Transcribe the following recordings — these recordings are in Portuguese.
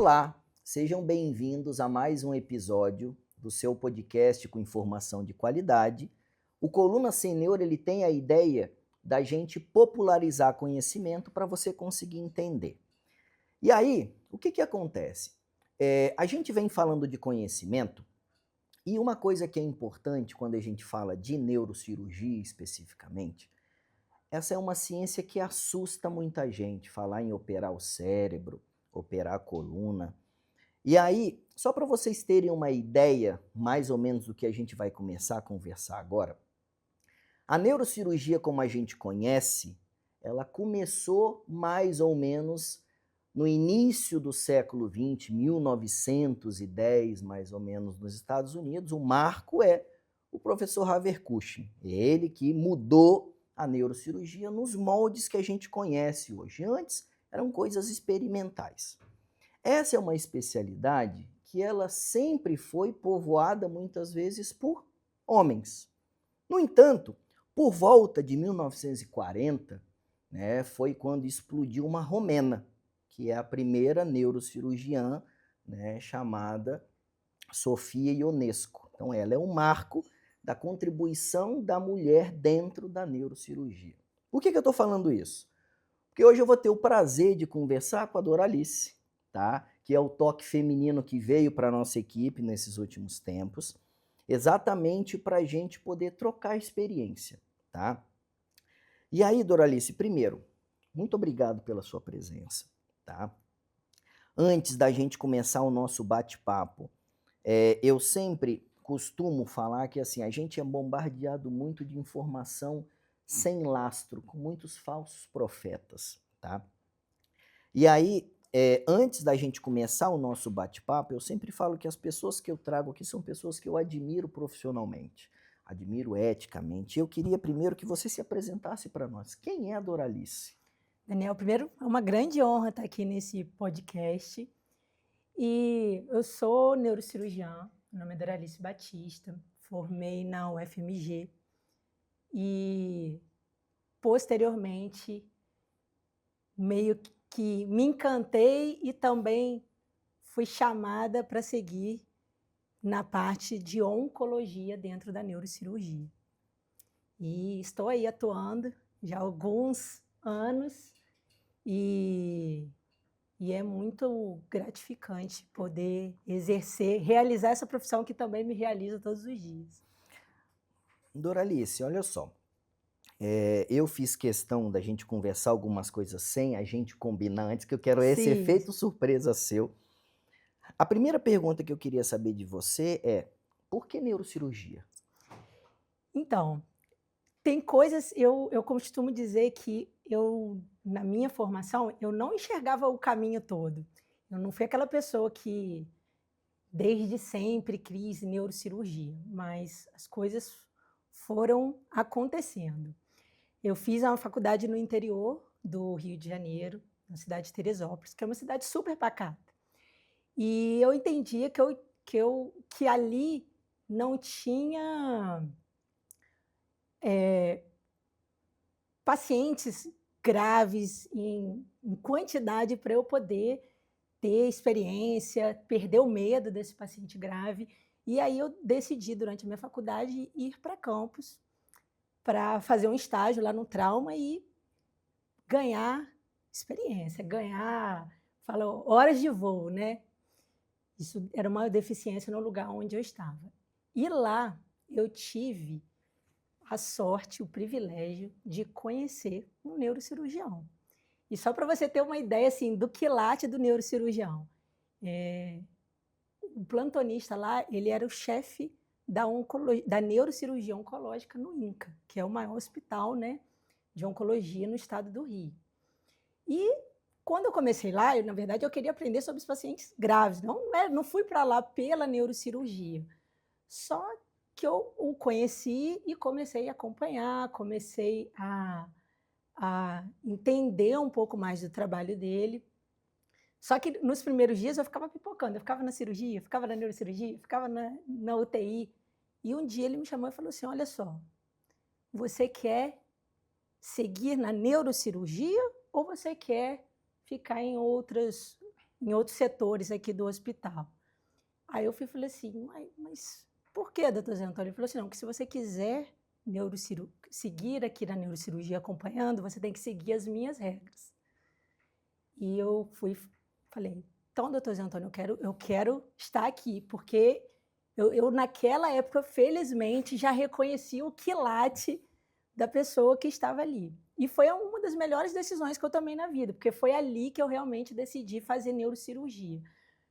Olá, sejam bem-vindos a mais um episódio do seu podcast com informação de qualidade. O Coluna Sem Neuro, ele tem a ideia da gente popularizar conhecimento para você conseguir entender. E aí, o que acontece? A gente vem falando de conhecimento e uma coisa que é importante quando a gente fala de neurocirurgia especificamente, essa é uma ciência que assusta muita gente, falar em operar o cérebro, operar a coluna. E aí, só para vocês terem uma ideia mais ou menos do que a gente vai começar a conversar agora, a neurocirurgia como a gente conhece, ela começou mais ou menos no início do século XX, 1910, mais ou menos, nos Estados Unidos. O marco é o professor Harvey Cushing, ele que mudou a neurocirurgia nos moldes que a gente conhece hoje. Antes, eram coisas experimentais. Essa é uma especialidade que ela sempre foi povoada muitas vezes por homens. No entanto, por volta de 1940, né, foi quando explodiu uma romena, que é a primeira neurocirurgiã, né, chamada Sofia Ionesco. Então ela é um marco da contribuição da mulher dentro da neurocirurgia. Por que eu estou falando isso? Porque hoje eu vou ter o prazer de conversar com a Doralice, tá? Que é o toque feminino que veio para a nossa equipe nesses últimos tempos, exatamente para a gente poder trocar experiência, tá? E aí, Doralice, primeiro, muito obrigado pela sua presença, tá? Antes da gente começar o nosso bate-papo, eu sempre costumo falar que assim, a gente é bombardeado muito de informação sem lastro, com muitos falsos profetas, tá? E aí, antes da gente começar o nosso bate-papo, eu sempre falo que as pessoas que eu trago aqui são pessoas que eu admiro profissionalmente, admiro eticamente. Eu queria primeiro que você se apresentasse para nós. Quem é a Doralice? Daniel, primeiro, é uma grande honra estar aqui nesse podcast. E eu sou neurocirurgiã, meu nome é Doralice Batista, formei na UFMG e, posteriormente, meio que me encantei e também fui chamada para seguir na parte de oncologia dentro da neurocirurgia. E estou aí atuando já há alguns anos e é muito gratificante poder exercer, realizar essa profissão que também me realiza todos os dias. Doralice, olha só. Eu fiz questão da gente conversar algumas coisas sem a gente combinar antes, que eu quero esse Sim. efeito surpresa seu. A primeira pergunta que eu queria saber de você é: por que neurocirurgia? Então, tem coisas, eu costumo dizer que eu, na minha formação, eu não enxergava o caminho todo. Eu não fui aquela pessoa que, desde sempre, quis neurocirurgia, mas as coisas foram acontecendo. Eu fiz uma faculdade no interior do Rio de Janeiro, na cidade de Teresópolis, que é uma cidade super pacata. E eu entendia que ali não tinha pacientes graves em quantidade para eu poder ter experiência, perder o medo desse paciente grave. E aí eu decidi, durante a minha faculdade, ir para campus para fazer um estágio lá no trauma e ganhar experiência, ganhar, fala, horas de voo, né? Isso era uma deficiência no lugar onde eu estava. E lá eu tive a sorte, o privilégio de conhecer um neurocirurgião. E só para você ter uma ideia assim, do quilate do neurocirurgião, o plantonista lá, ele era o chefe da neurocirurgia oncológica no INCA, que é o maior hospital, né, de oncologia no estado do Rio. E quando eu comecei lá, na verdade, eu queria aprender sobre os pacientes graves, não fui para lá pela neurocirurgia. Só que eu o conheci e comecei a acompanhar, comecei a entender um pouco mais do trabalho dele. Só que nos primeiros dias eu ficava pipocando, eu ficava na cirurgia, ficava na neurocirurgia, ficava na UTI. E um dia ele me chamou e falou assim: olha só, você quer seguir na neurocirurgia ou você quer ficar em outras em outros setores aqui do hospital. Aí eu falei assim, mas por que, doutor Zé Antônio? Ele falou assim, não, que se você quiser seguir aqui na neurocirurgia acompanhando, você tem que seguir as minhas regras. E eu falei, então, doutor Zé Antônio, eu quero estar aqui, porque eu naquela época, felizmente, já reconheci o quilate da pessoa que estava ali. E foi uma das melhores decisões que eu tomei na vida, porque foi ali que eu realmente decidi fazer neurocirurgia.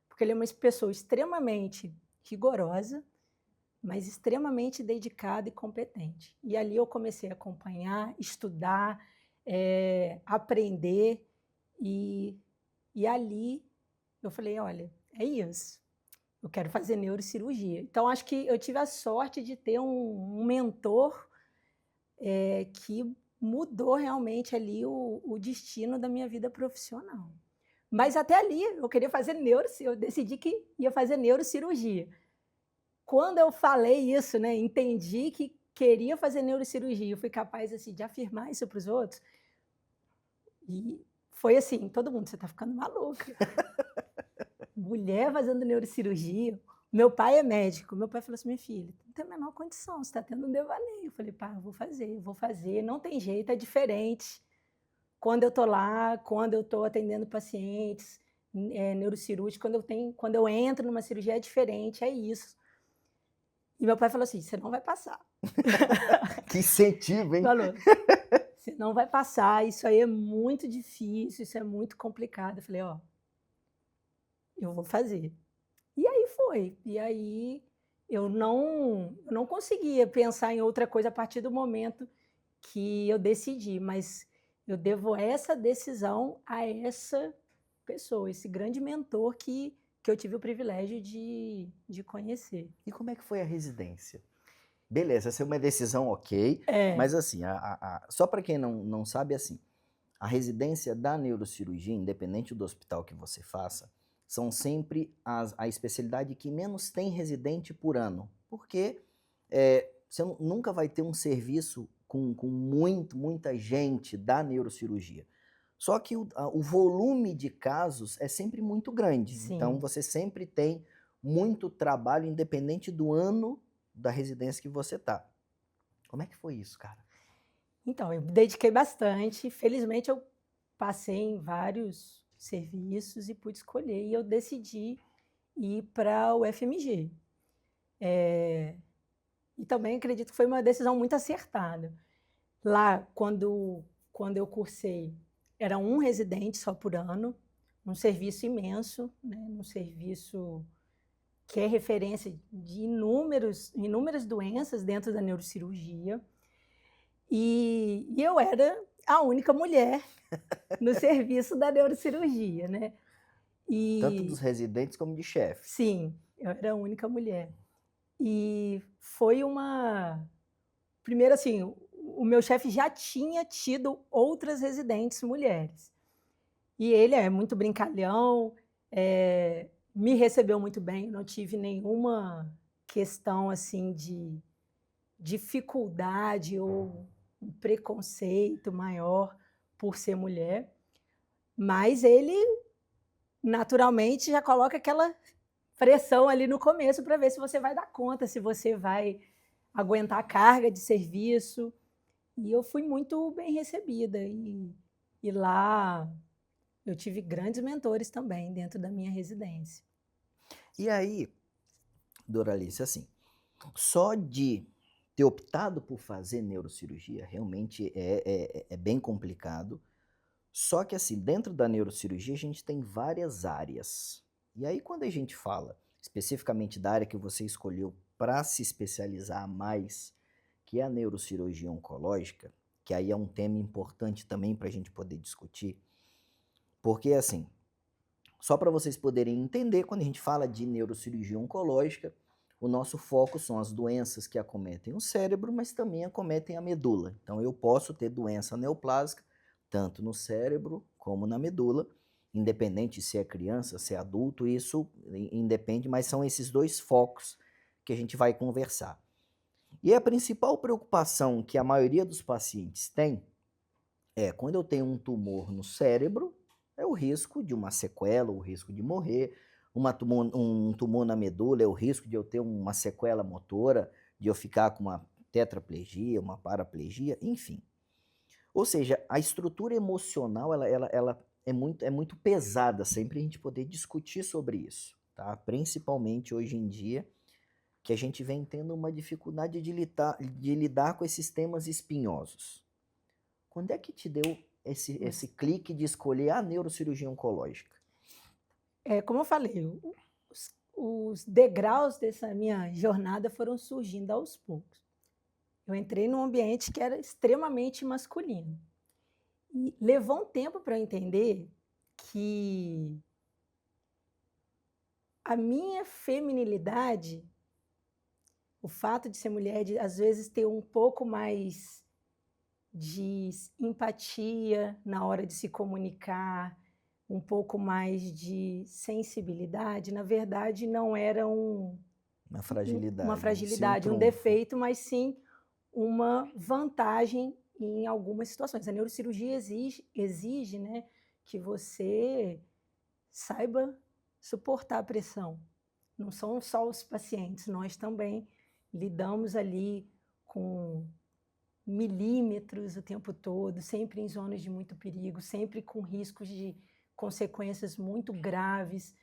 Porque ele é uma pessoa extremamente rigorosa, mas extremamente dedicada e competente. E ali eu comecei a acompanhar, estudar, aprender, e ali eu falei, olha, é isso, eu quero fazer neurocirurgia. Então, acho que eu tive a sorte de ter um mentor que mudou realmente ali o destino da minha vida profissional. Mas até ali eu queria fazer eu decidi que ia fazer neurocirurgia. Quando eu falei isso, né, entendi que queria fazer neurocirurgia, eu fui capaz assim, de afirmar isso para os outros, e foi assim, todo mundo, você está ficando maluca. Mulher fazendo neurocirurgia. Meu pai é médico. Meu pai falou assim, minha filha, não tem a menor condição, você está tendo um devaneio. Eu falei, pá, eu vou fazer, não tem jeito, é diferente. Quando eu estou lá, quando eu estou atendendo pacientes neurocirúrgicos, quando eu entro numa cirurgia é diferente, é isso. E meu pai falou assim, você não vai passar. Que incentivo, hein? Falou, você não vai passar, isso aí é muito difícil, isso é muito complicado. Eu falei, ó, eu vou fazer. E aí foi. E aí eu não conseguia pensar em outra coisa a partir do momento que eu decidi, mas eu devo essa decisão a essa pessoa, esse grande mentor que eu tive o privilégio de conhecer. E como é que foi a residência? Beleza, essa é uma decisão ok, mas assim, só para quem não sabe, assim, a residência da neurocirurgia, independente do hospital que você faça, são sempre a especialidade que menos tem residente por ano, porque você nunca vai ter um serviço com muita gente da neurocirurgia. Só que o volume de casos é sempre muito grande, Sim. Então você sempre tem muito trabalho, independente do ano da residência que você está. Como é que foi isso, cara? Então, eu me dediquei bastante, felizmente eu passei em vários serviços e pude escolher, e eu decidi ir para o FMG. E também acredito que foi uma decisão muito acertada. Lá, quando eu cursei, era um residente só por ano, um serviço imenso, né? Um serviço que é referência de inúmeras doenças dentro da neurocirurgia. E eu era a única mulher no serviço da neurocirurgia, né? Tanto dos residentes como de chefe. Sim, eu era a única mulher. E foi primeiro, assim, o meu chefe já tinha tido outras residentes mulheres. E ele é muito brincalhão, me recebeu muito bem, não tive nenhuma questão assim de dificuldade ou um preconceito maior por ser mulher. Mas ele, naturalmente, já coloca aquela pressão ali no começo para ver se você vai dar conta, se você vai aguentar a carga de serviço. E eu fui muito bem recebida. E lá eu tive grandes mentores também dentro da minha residência. E aí, Doralice, assim, só de ter optado por fazer neurocirurgia realmente é bem complicado. Só que assim, dentro da neurocirurgia a gente tem várias áreas. E aí quando a gente fala especificamente da área que você escolheu para se especializar mais, que é a neurocirurgia oncológica, que aí é um tema importante também para a gente poder discutir, porque assim, só para vocês poderem entender, quando a gente fala de neurocirurgia oncológica, o nosso foco são as doenças que acometem o cérebro, mas também acometem a medula. Então eu posso ter doença neoplásica, tanto no cérebro como na medula, independente se é criança, se é adulto, isso independe, mas são esses dois focos que a gente vai conversar. E a principal preocupação que a maioria dos pacientes tem é quando eu tenho um tumor no cérebro, é o risco de uma sequela, o risco de morrer. Um tumor na medula é o risco de eu ter uma sequela motora, de eu ficar com uma tetraplegia, uma paraplegia, enfim. Ou seja, a estrutura emocional ela é muito pesada sempre a gente poder discutir sobre isso, tá? Principalmente hoje em dia, que a gente vem tendo uma dificuldade de lidar com esses temas espinhosos. Quando é que te deu esse clique de escolher a neurocirurgia oncológica? Como eu falei, os degraus dessa minha jornada foram surgindo aos poucos. Eu entrei num ambiente que era extremamente masculino. E levou um tempo para eu entender que a minha feminilidade, o fato de ser mulher, de às vezes ter um pouco mais de empatia na hora de se comunicar, um pouco mais de sensibilidade, na verdade não era Uma fragilidade. uma fragilidade, um defeito, mas sim uma vantagem em algumas situações. A neurocirurgia exige, né, que você saiba suportar a pressão. Não são só os pacientes, nós também lidamos ali com milímetros o tempo todo, sempre em zonas de muito perigo, sempre com riscos de consequências muito graves.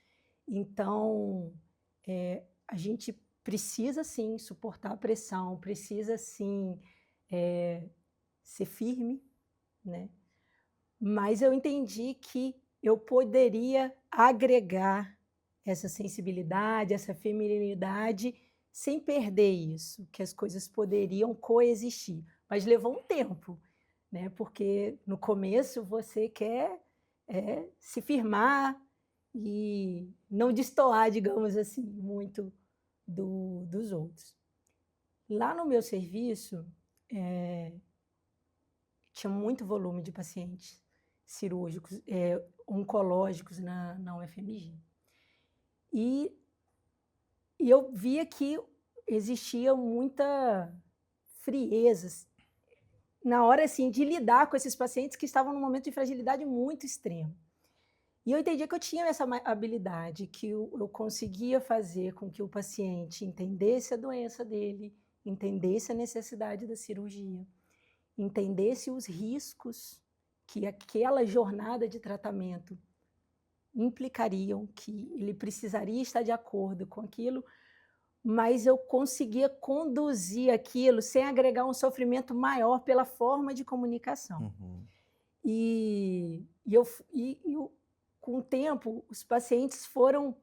Então, a gente precisa sim suportar a pressão, precisa sim ser firme, né? Mas eu entendi que eu poderia agregar essa sensibilidade, essa feminilidade, sem perder isso, que as coisas poderiam coexistir. Mas levou um tempo, né? Porque no começo você quer se firmar e não destoar, digamos assim, muito dos outros. Lá no meu serviço, tinha muito volume de pacientes cirúrgicos, oncológicos na UFMG. E eu via que existia muita frieza na hora assim, de lidar com esses pacientes que estavam num momento de fragilidade muito extremo. E eu entendi que eu tinha essa habilidade, que eu conseguia fazer com que o paciente entendesse a doença dele, entendesse a necessidade da cirurgia, entendesse os riscos que aquela jornada de tratamento implicariam, que ele precisaria estar de acordo com aquilo, mas eu conseguia conduzir aquilo sem agregar um sofrimento maior pela forma de comunicação. Uhum. E com o tempo, os pacientes foram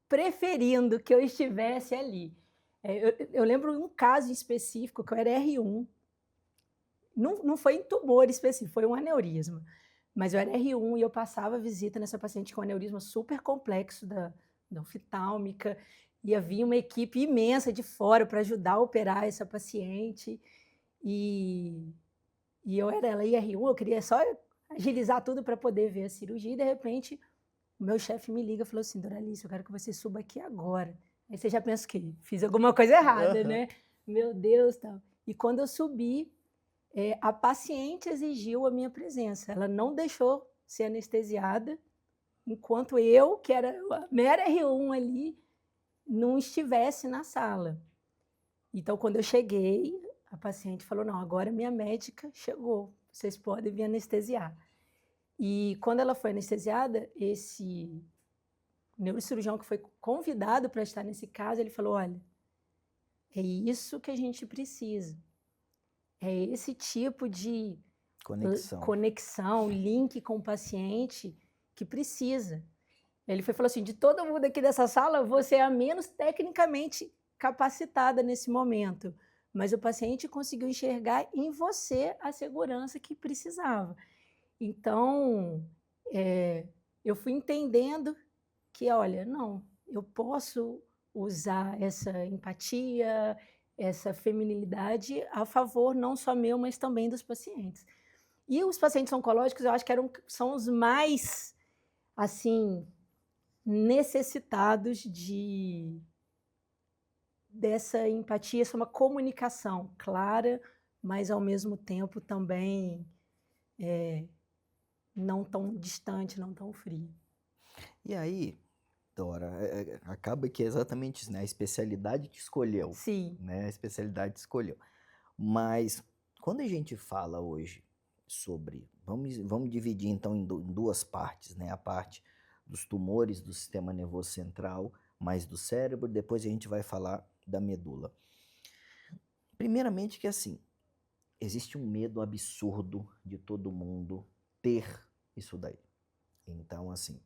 preferindo que eu estivesse ali. Eu lembro um caso específico, que eu era R1, não foi em tumor específico, foi um aneurisma, mas eu era R1 e eu passava a visita nessa paciente com aneurisma super complexo da oftalmica, e havia uma equipe imensa de fora para ajudar a operar essa paciente, e ela ia R1, eu queria só agilizar tudo para poder ver a cirurgia, e de repente o meu chefe me liga e falou assim: Doralice, eu quero que você suba aqui agora. Aí você já pensa que fiz alguma coisa errada, né? Meu Deus, tal. E quando eu subi, a paciente exigiu a minha presença. Ela não deixou ser anestesiada, enquanto eu, que era a mera R1 ali, não estivesse na sala. Então, quando eu cheguei, a paciente falou: não, agora minha médica chegou, vocês podem vir anestesiar. E quando ela foi anestesiada, esse neurocirurgião que foi convidado para estar nesse caso, ele falou: olha, é isso que a gente precisa. É esse tipo de conexão, link com o paciente que precisa. Ele falou assim: de todo mundo aqui dessa sala, você é a menos tecnicamente capacitada nesse momento, mas o paciente conseguiu enxergar em você a segurança que precisava. Então, eu fui entendendo que, olha, não, eu posso usar essa empatia, essa feminilidade a favor não só meu, mas também dos pacientes. E os pacientes oncológicos, eu acho que são os mais, assim, necessitados dessa empatia, essa uma comunicação clara, mas ao mesmo tempo também não tão distante, não tão fria. E aí, Dora, acaba que é exatamente isso, né? A especialidade que escolheu, Sim, né? A especialidade que escolheu. Mas quando a gente fala hoje sobre, vamos dividir então em duas partes, né? A parte dos tumores do sistema nervoso central, mais do cérebro, depois a gente vai falar da medula. Primeiramente que assim, existe um medo absurdo de todo mundo ter isso daí. Então, assim,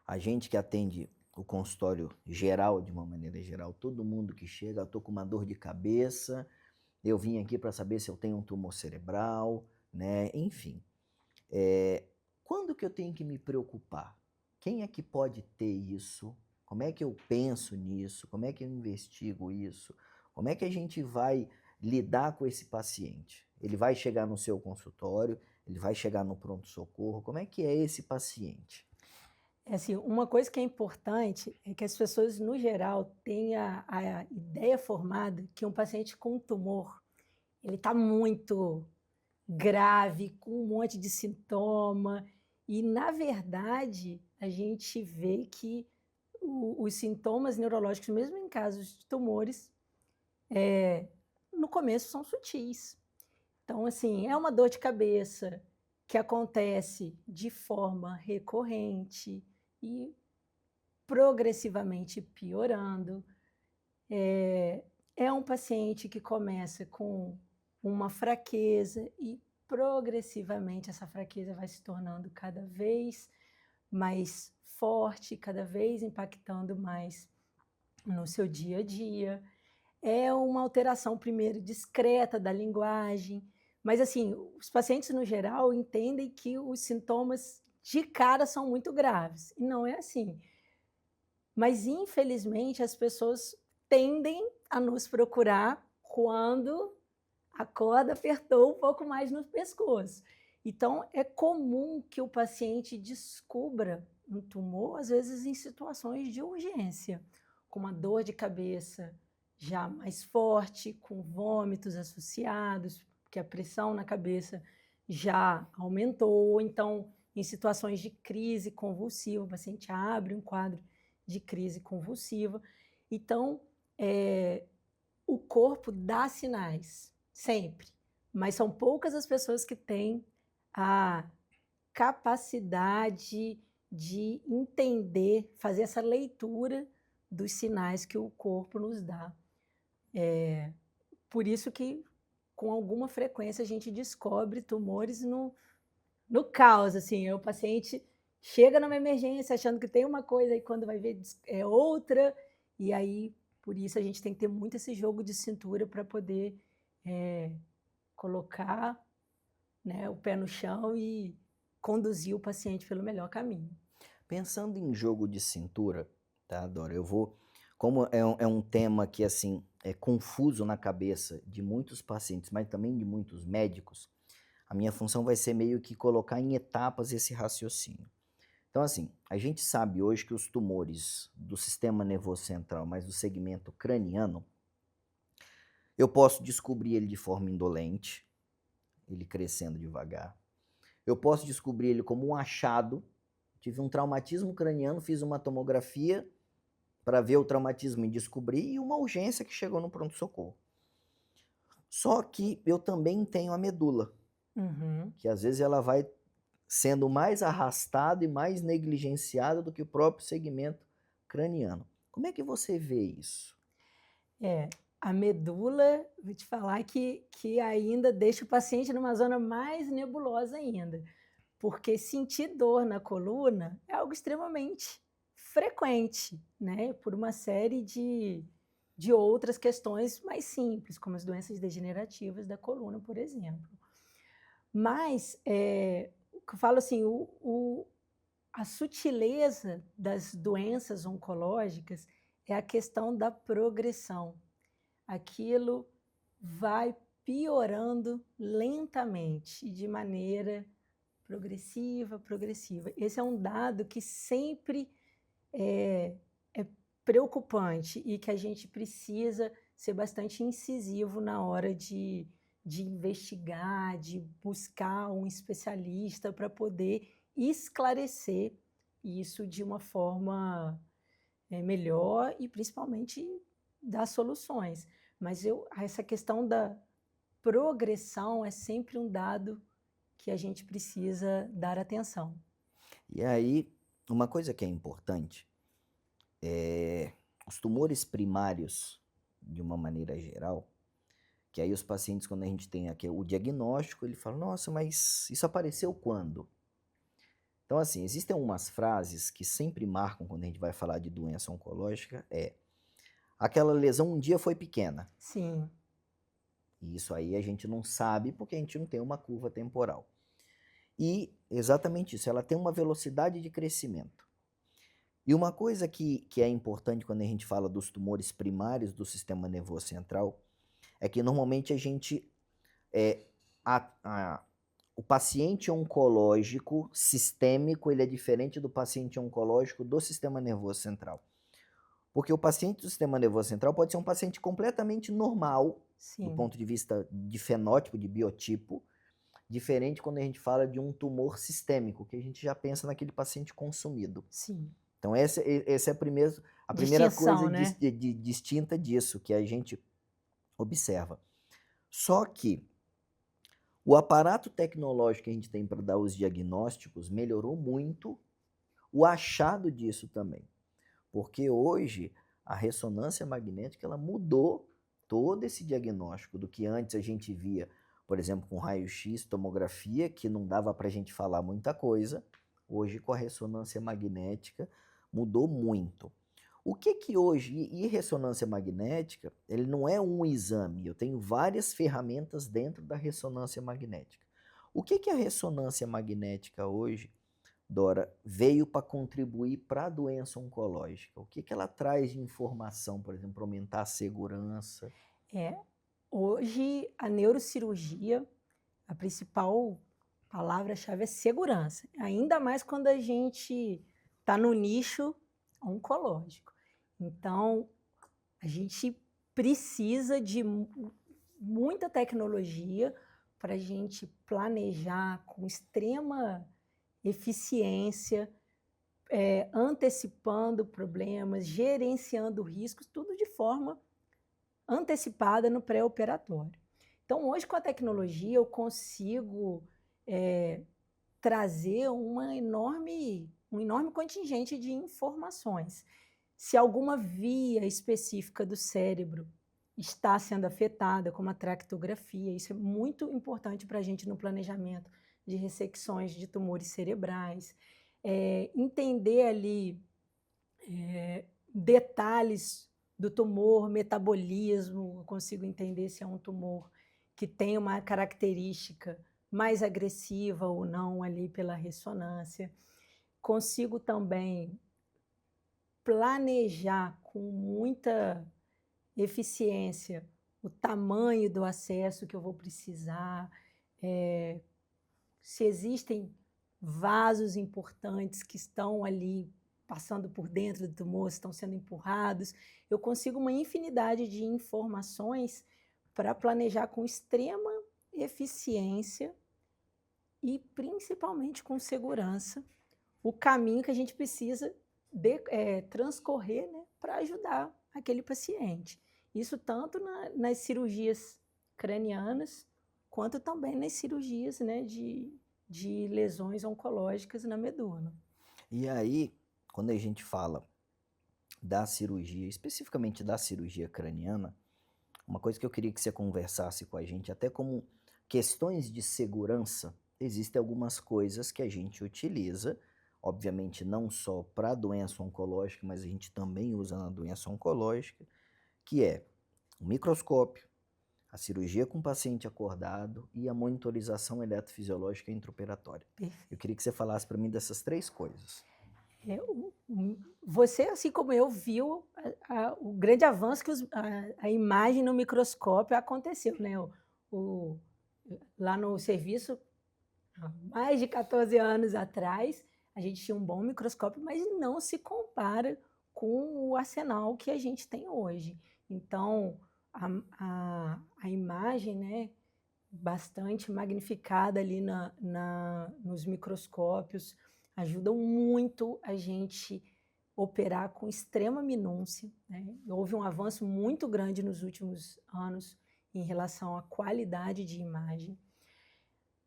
a gente que atende o consultório geral, de uma maneira geral, todo mundo que chega, eu tô com uma dor de cabeça, eu vim aqui para saber se eu tenho um tumor cerebral, né? Enfim, quando que eu tenho que me preocupar? Quem é que pode ter isso? Como é que eu penso nisso? Como é que eu investigo isso? Como é que a gente vai lidar com esse paciente? Ele vai chegar no seu consultório, ele vai chegar no pronto-socorro, como é que é esse paciente? é assim, uma coisa que é importante é que as pessoas, no geral, tenham a ideia formada que um paciente com tumor, ele está muito grave, com um monte de sintoma, e, na verdade, a gente vê que os sintomas neurológicos, mesmo em casos de tumores, no começo são sutis. Então, assim, é uma dor de cabeça que acontece de forma recorrente e progressivamente piorando. É um paciente que começa com uma fraqueza e progressivamente essa fraqueza vai se tornando cada vez mais forte, cada vez impactando mais no seu dia a dia. É uma alteração, primeiro, discreta da linguagem, mas, assim, os pacientes, no geral, entendem que os sintomas de cara são muito graves, e não é assim. Mas, infelizmente, as pessoas tendem a nos procurar quando a corda apertou um pouco mais no pescoço. Então, é comum que o paciente descubra um tumor, às vezes em situações de urgência, com uma dor de cabeça já mais forte, com vômitos associados, porque a pressão na cabeça já aumentou. Então, em situações de crise convulsiva, o paciente abre um quadro de crise convulsiva. Então, o corpo dá sinais, sempre, mas são poucas as pessoas que têm a capacidade de entender, fazer essa leitura dos sinais que o corpo nos dá. Por isso que, com alguma frequência, a gente descobre tumores no caos, assim, o paciente chega numa emergência achando que tem uma coisa e quando vai ver é outra, e aí, por isso, a gente tem que ter muito esse jogo de cintura para poder colocar, né, o pé no chão e conduzir o paciente pelo melhor caminho. Pensando em jogo de cintura, tá, Dora? Eu vou. Como é um tema que, assim, é confuso na cabeça de muitos pacientes, mas também de muitos médicos, a minha função vai ser meio que colocar em etapas esse raciocínio. Então, assim, a gente sabe hoje que os tumores do sistema nervoso central, mas do segmento craniano, eu posso descobrir ele de forma indolente, ele crescendo devagar. Eu posso descobrir ele como um achado. Tive um traumatismo craniano, fiz uma tomografia para ver o traumatismo e descobrir, e uma urgência que chegou no pronto-socorro. Só que eu também tenho a medula, que às vezes ela vai sendo mais arrastada e mais negligenciada do que o próprio segmento craniano. Como é que você vê isso? A medula, vou te falar que ainda deixa o paciente numa zona mais nebulosa ainda, porque sentir dor na coluna é algo extremamente frequente, né, por uma série de outras questões mais simples, como as doenças degenerativas da coluna, por exemplo. Mas, o que eu falo assim, a sutileza das doenças oncológicas é a questão da progressão. Aquilo vai piorando lentamente, de maneira progressiva, progressiva. Esse é um dado que sempre é preocupante e que a gente precisa ser bastante incisivo na hora de de investigar, de buscar um especialista para poder esclarecer isso de uma forma melhor e principalmente dar soluções. Mas essa questão da progressão é sempre um dado que a gente precisa dar atenção. E aí, uma coisa que é importante é os tumores primários, de uma maneira geral, que aí os pacientes, quando a gente tem aqui o diagnóstico, ele fala, nossa, mas isso apareceu quando? Então, assim, existem umas frases que sempre marcam quando a gente vai falar de doença oncológica, aquela lesão um dia foi pequena. Sim. E isso aí a gente não sabe porque a gente não tem uma curva temporal. E exatamente isso, ela tem uma velocidade de crescimento. E uma coisa que é importante quando a gente fala dos tumores primários do sistema nervoso central é que normalmente a gente, o paciente oncológico sistêmico, ele é diferente do paciente oncológico do sistema nervoso central. Porque o paciente do sistema nervoso central pode ser um paciente completamente normal, Sim. do ponto de vista de fenótipo, de biotipo, diferente quando a gente fala de um tumor sistêmico, que a gente já pensa naquele paciente consumido. Sim. Então essa é a primeira coisa, né? Distinta disso que a gente observa. Só que o aparato tecnológico que a gente tem para dar os diagnósticos melhorou muito o achado disso também. Porque hoje a ressonância magnética ela mudou todo esse diagnóstico do que antes a gente via, por exemplo, com raio-x, tomografia, que não dava para a gente falar muita coisa. Hoje, com a ressonância magnética, mudou muito. O que hoje, e ressonância magnética, ele não é um exame, eu tenho várias ferramentas dentro da ressonância magnética. O que a ressonância magnética hoje, Dora, veio para contribuir para a doença oncológica? O que ela traz de informação, por exemplo, para aumentar a segurança? Hoje a neurocirurgia, a principal palavra-chave é segurança, ainda mais quando a gente está no nicho oncológico. Então, a gente precisa de muita tecnologia para a gente planejar com extrema eficiência, antecipando problemas, gerenciando riscos, tudo de forma antecipada no pré-operatório. Então, hoje, com a tecnologia, eu consigo trazer um enorme contingente de informações. Se alguma via específica do cérebro está sendo afetada, como a tractografia, isso é muito importante para a gente no planejamento de ressecções de tumores cerebrais. Entender ali detalhes do tumor, metabolismo, eu consigo entender se é um tumor que tem uma característica mais agressiva ou não ali pela ressonância. Consigo também planejar com muita eficiência o tamanho do acesso que eu vou precisar, se existem vasos importantes que estão ali passando por dentro do tumor, estão sendo empurrados. Eu consigo uma infinidade de informações para planejar com extrema eficiência e principalmente com segurança o caminho que a gente precisa transcorrer, né, para ajudar aquele paciente. Isso tanto nas cirurgias cranianas, quanto também nas cirurgias, né, de lesões oncológicas na medula. E aí, quando a gente fala da cirurgia, especificamente da cirurgia craniana, uma coisa que eu queria que você conversasse com a gente, até como questões de segurança, existem algumas coisas que a gente utiliza, obviamente não só para a doença oncológica, mas a gente também usa na doença oncológica, que é o microscópio, a cirurgia com o paciente acordado e a monitorização eletrofisiológica intraoperatória. Eu queria que você falasse para mim dessas três coisas. Você, assim como eu, viu o grande avanço que a imagem no microscópio aconteceu, né? Lá no serviço, há mais de 14 anos atrás, a gente tinha um bom microscópio, mas não se compara com o arsenal que a gente tem hoje. Então, a imagem, né, bastante magnificada ali nos microscópios, ajudam muito a gente operar com extrema minúcia, né? Houve um avanço muito grande nos últimos anos em relação à qualidade de imagem.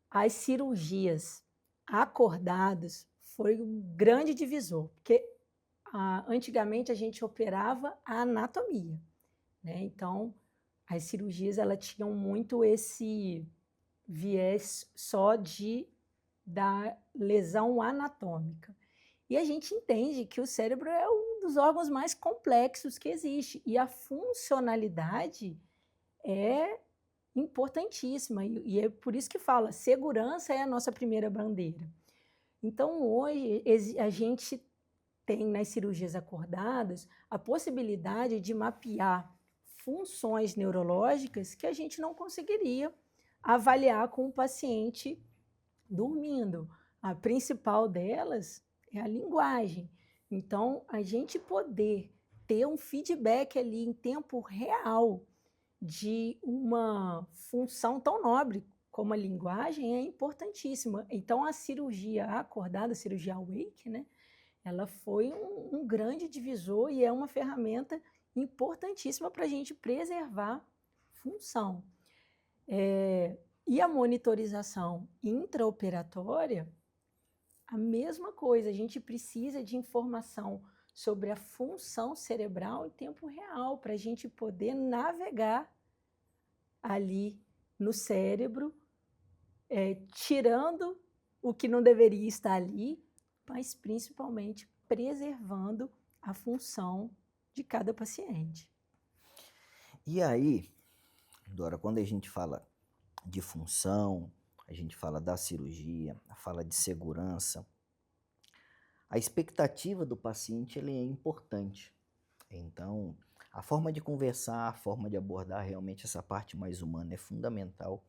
As cirurgias acordadas foi um grande divisor, porque antigamente a gente operava a anatomia, né? Então, as cirurgias elas tinham muito esse viés só da lesão anatômica. E a gente entende que o cérebro é um dos órgãos mais complexos que existe, e a funcionalidade é importantíssima, e é por isso que fala, segurança é a nossa primeira bandeira. Então, hoje, a gente tem nas cirurgias acordadas a possibilidade de mapear funções neurológicas que a gente não conseguiria avaliar com o paciente dormindo. A principal delas é a linguagem. Então, a gente poder ter um feedback ali em tempo real de uma função tão nobre como a linguagem é importantíssima. Então, a cirurgia acordada, a cirurgia awake, né, ela foi um grande divisor e é uma ferramenta importantíssima para a gente preservar função. E a monitorização intraoperatória, a mesma coisa, a gente precisa de informação sobre a função cerebral em tempo real, para a gente poder navegar ali no cérebro, tirando o que não deveria estar ali, mas principalmente preservando a função de cada paciente. E aí, Dora, quando a gente fala de função, a gente fala da cirurgia, fala de segurança, a expectativa do paciente ele é importante. Então, a forma de conversar, a forma de abordar realmente essa parte mais humana é fundamental.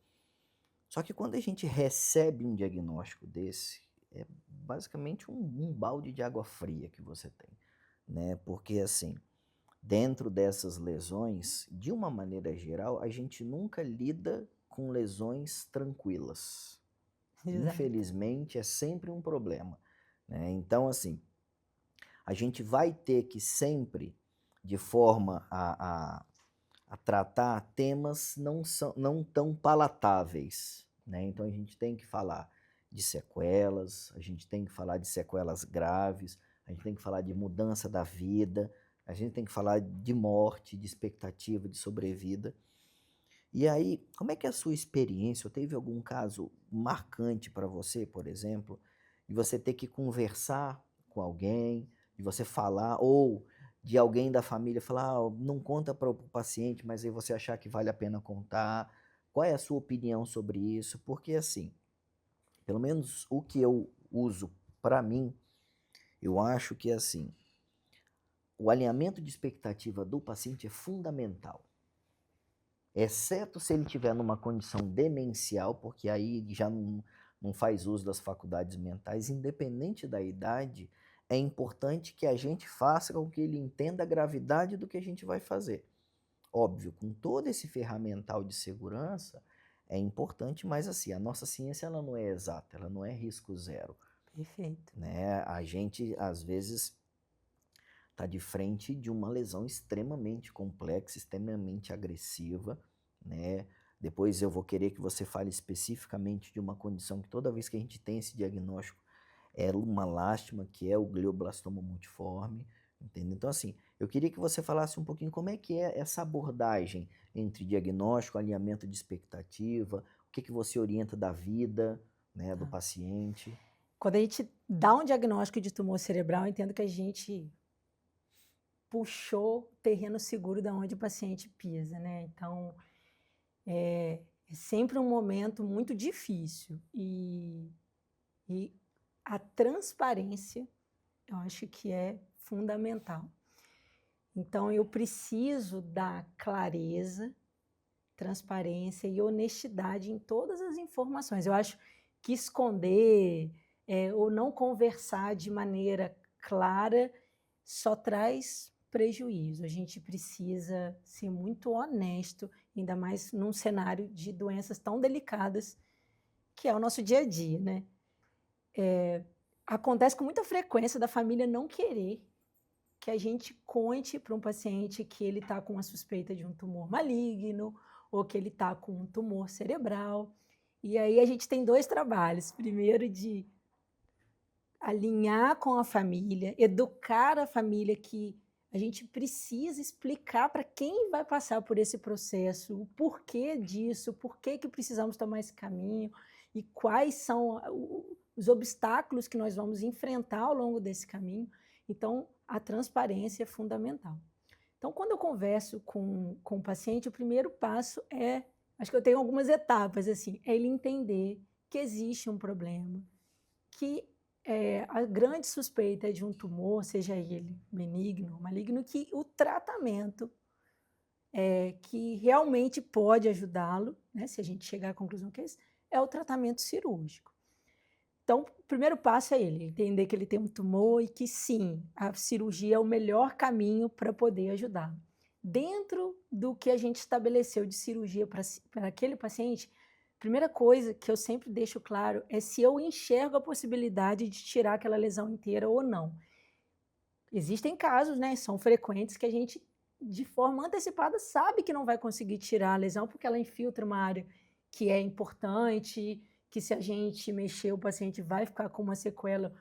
Só que quando a gente recebe um diagnóstico desse, é basicamente um balde de água fria que você tem, né? Porque assim, dentro dessas lesões, de uma maneira geral, a gente nunca lida com lesões tranquilas. Exato. Infelizmente, é sempre um problema, né? Então, assim, a gente vai ter que sempre, de forma a tratar temas não tão palatáveis, né? Então, a gente tem que falar de sequelas, a gente tem que falar de sequelas graves, a gente tem que falar de mudança da vida, a gente tem que falar de morte, de expectativa de sobrevida. E aí, como é que é a sua experiência? Ou teve algum caso marcante para você, por exemplo, de você ter que conversar com alguém, de você falar, ou de alguém da família falar, não conta para o paciente, mas aí você achar que vale a pena contar? Qual é a sua opinião sobre isso? Porque assim, pelo menos o que eu uso para mim, eu acho que assim, o alinhamento de expectativa do paciente é fundamental. Exceto se ele tiver numa condição demencial, porque aí já não faz uso das faculdades mentais, independente da idade, é importante que a gente faça com que ele entenda a gravidade do que a gente vai fazer. Óbvio, com todo esse ferramental de segurança, é importante, mas assim, a nossa ciência ela não é exata, ela não é risco zero. Perfeito. Né? A gente, às vezes, está de frente de uma lesão extremamente complexa, extremamente agressiva, né? Depois eu vou querer que você fale especificamente de uma condição que toda vez que a gente tem esse diagnóstico é uma lástima, que é o glioblastoma multiforme, entendeu? Então assim, eu queria que você falasse um pouquinho como é que é essa abordagem entre diagnóstico, alinhamento de expectativa, o que você orienta da vida, né, do paciente. Quando a gente dá um diagnóstico de tumor cerebral, eu entendo que a gente puxou o terreno seguro da onde o paciente pisa, né? Então, é sempre um momento muito difícil e a transparência, eu acho que é fundamental. Então, eu preciso dar clareza, transparência e honestidade em todas as informações. Eu acho que esconder ou não conversar de maneira clara só traz prejuízo. A gente precisa ser muito honesto ainda mais num cenário de doenças tão delicadas que é o nosso dia a dia, né? Acontece com muita frequência da família não querer que a gente conte para um paciente que ele está com a suspeita de um tumor maligno ou que ele está com um tumor cerebral. E aí a gente tem 2 trabalhos. Primeiro, de alinhar com a família, educar a família que a gente precisa explicar para quem vai passar por esse processo, o porquê disso, por que precisamos tomar esse caminho e quais são os obstáculos que nós vamos enfrentar ao longo desse caminho. Então, a transparência é fundamental. Então, quando eu converso com o paciente, o primeiro passo é, acho que eu tenho algumas etapas, assim, é ele entender que existe um problema, que a grande suspeita é de um tumor, seja ele benigno ou maligno, que o tratamento que realmente pode ajudá-lo, né, se a gente chegar à conclusão que é o tratamento cirúrgico. Então, o primeiro passo é ele entender que ele tem um tumor e que, sim, a cirurgia é o melhor caminho para poder ajudá-lo. Dentro do que a gente estabeleceu de cirurgia para aquele paciente, a primeira coisa que eu sempre deixo claro é se eu enxergo a possibilidade de tirar aquela lesão inteira ou não. Existem casos, né, são frequentes, que a gente, de forma antecipada, sabe que não vai conseguir tirar a lesão porque ela infiltra uma área que é importante, que se a gente mexer, o paciente vai ficar com uma sequela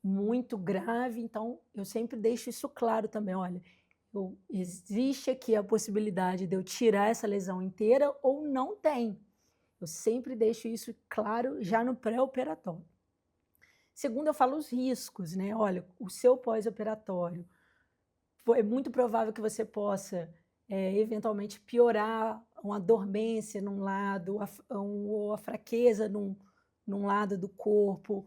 muito grave. Então, eu sempre deixo isso claro também. Olha, existe aqui a possibilidade de eu tirar essa lesão inteira ou não tem. Eu sempre deixo isso claro já no pré-operatório. Segundo, eu falo os riscos, né? Olha, o seu pós-operatório, é muito provável que você possa eventualmente piorar uma dormência num lado, ou a fraqueza num lado do corpo.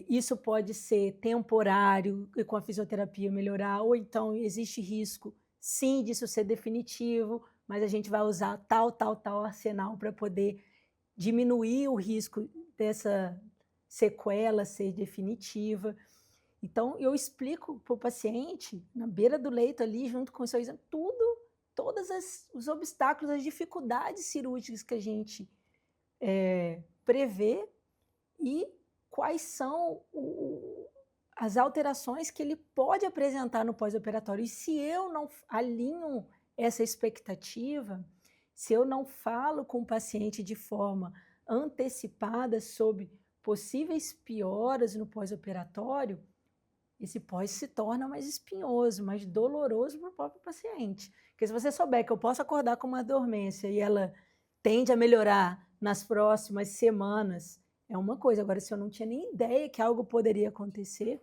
Isso pode ser temporário e com a fisioterapia melhorar, ou então existe risco, sim, disso ser definitivo, mas a gente vai usar tal arsenal para poder diminuir o risco dessa sequela ser definitiva. Então, eu explico para o paciente, na beira do leito ali, junto com o seu exame, todos os obstáculos, as dificuldades cirúrgicas que a gente prevê e quais são as alterações que ele pode apresentar no pós-operatório. E se eu não alinho essa expectativa, se eu não falo com o paciente de forma antecipada sobre possíveis pioras no pós-operatório, esse pós se torna mais espinhoso, mais doloroso para o próprio paciente. Porque se você souber que eu posso acordar com uma dormência e ela tende a melhorar nas próximas semanas, é uma coisa. Agora, se eu não tinha nem ideia que algo poderia acontecer,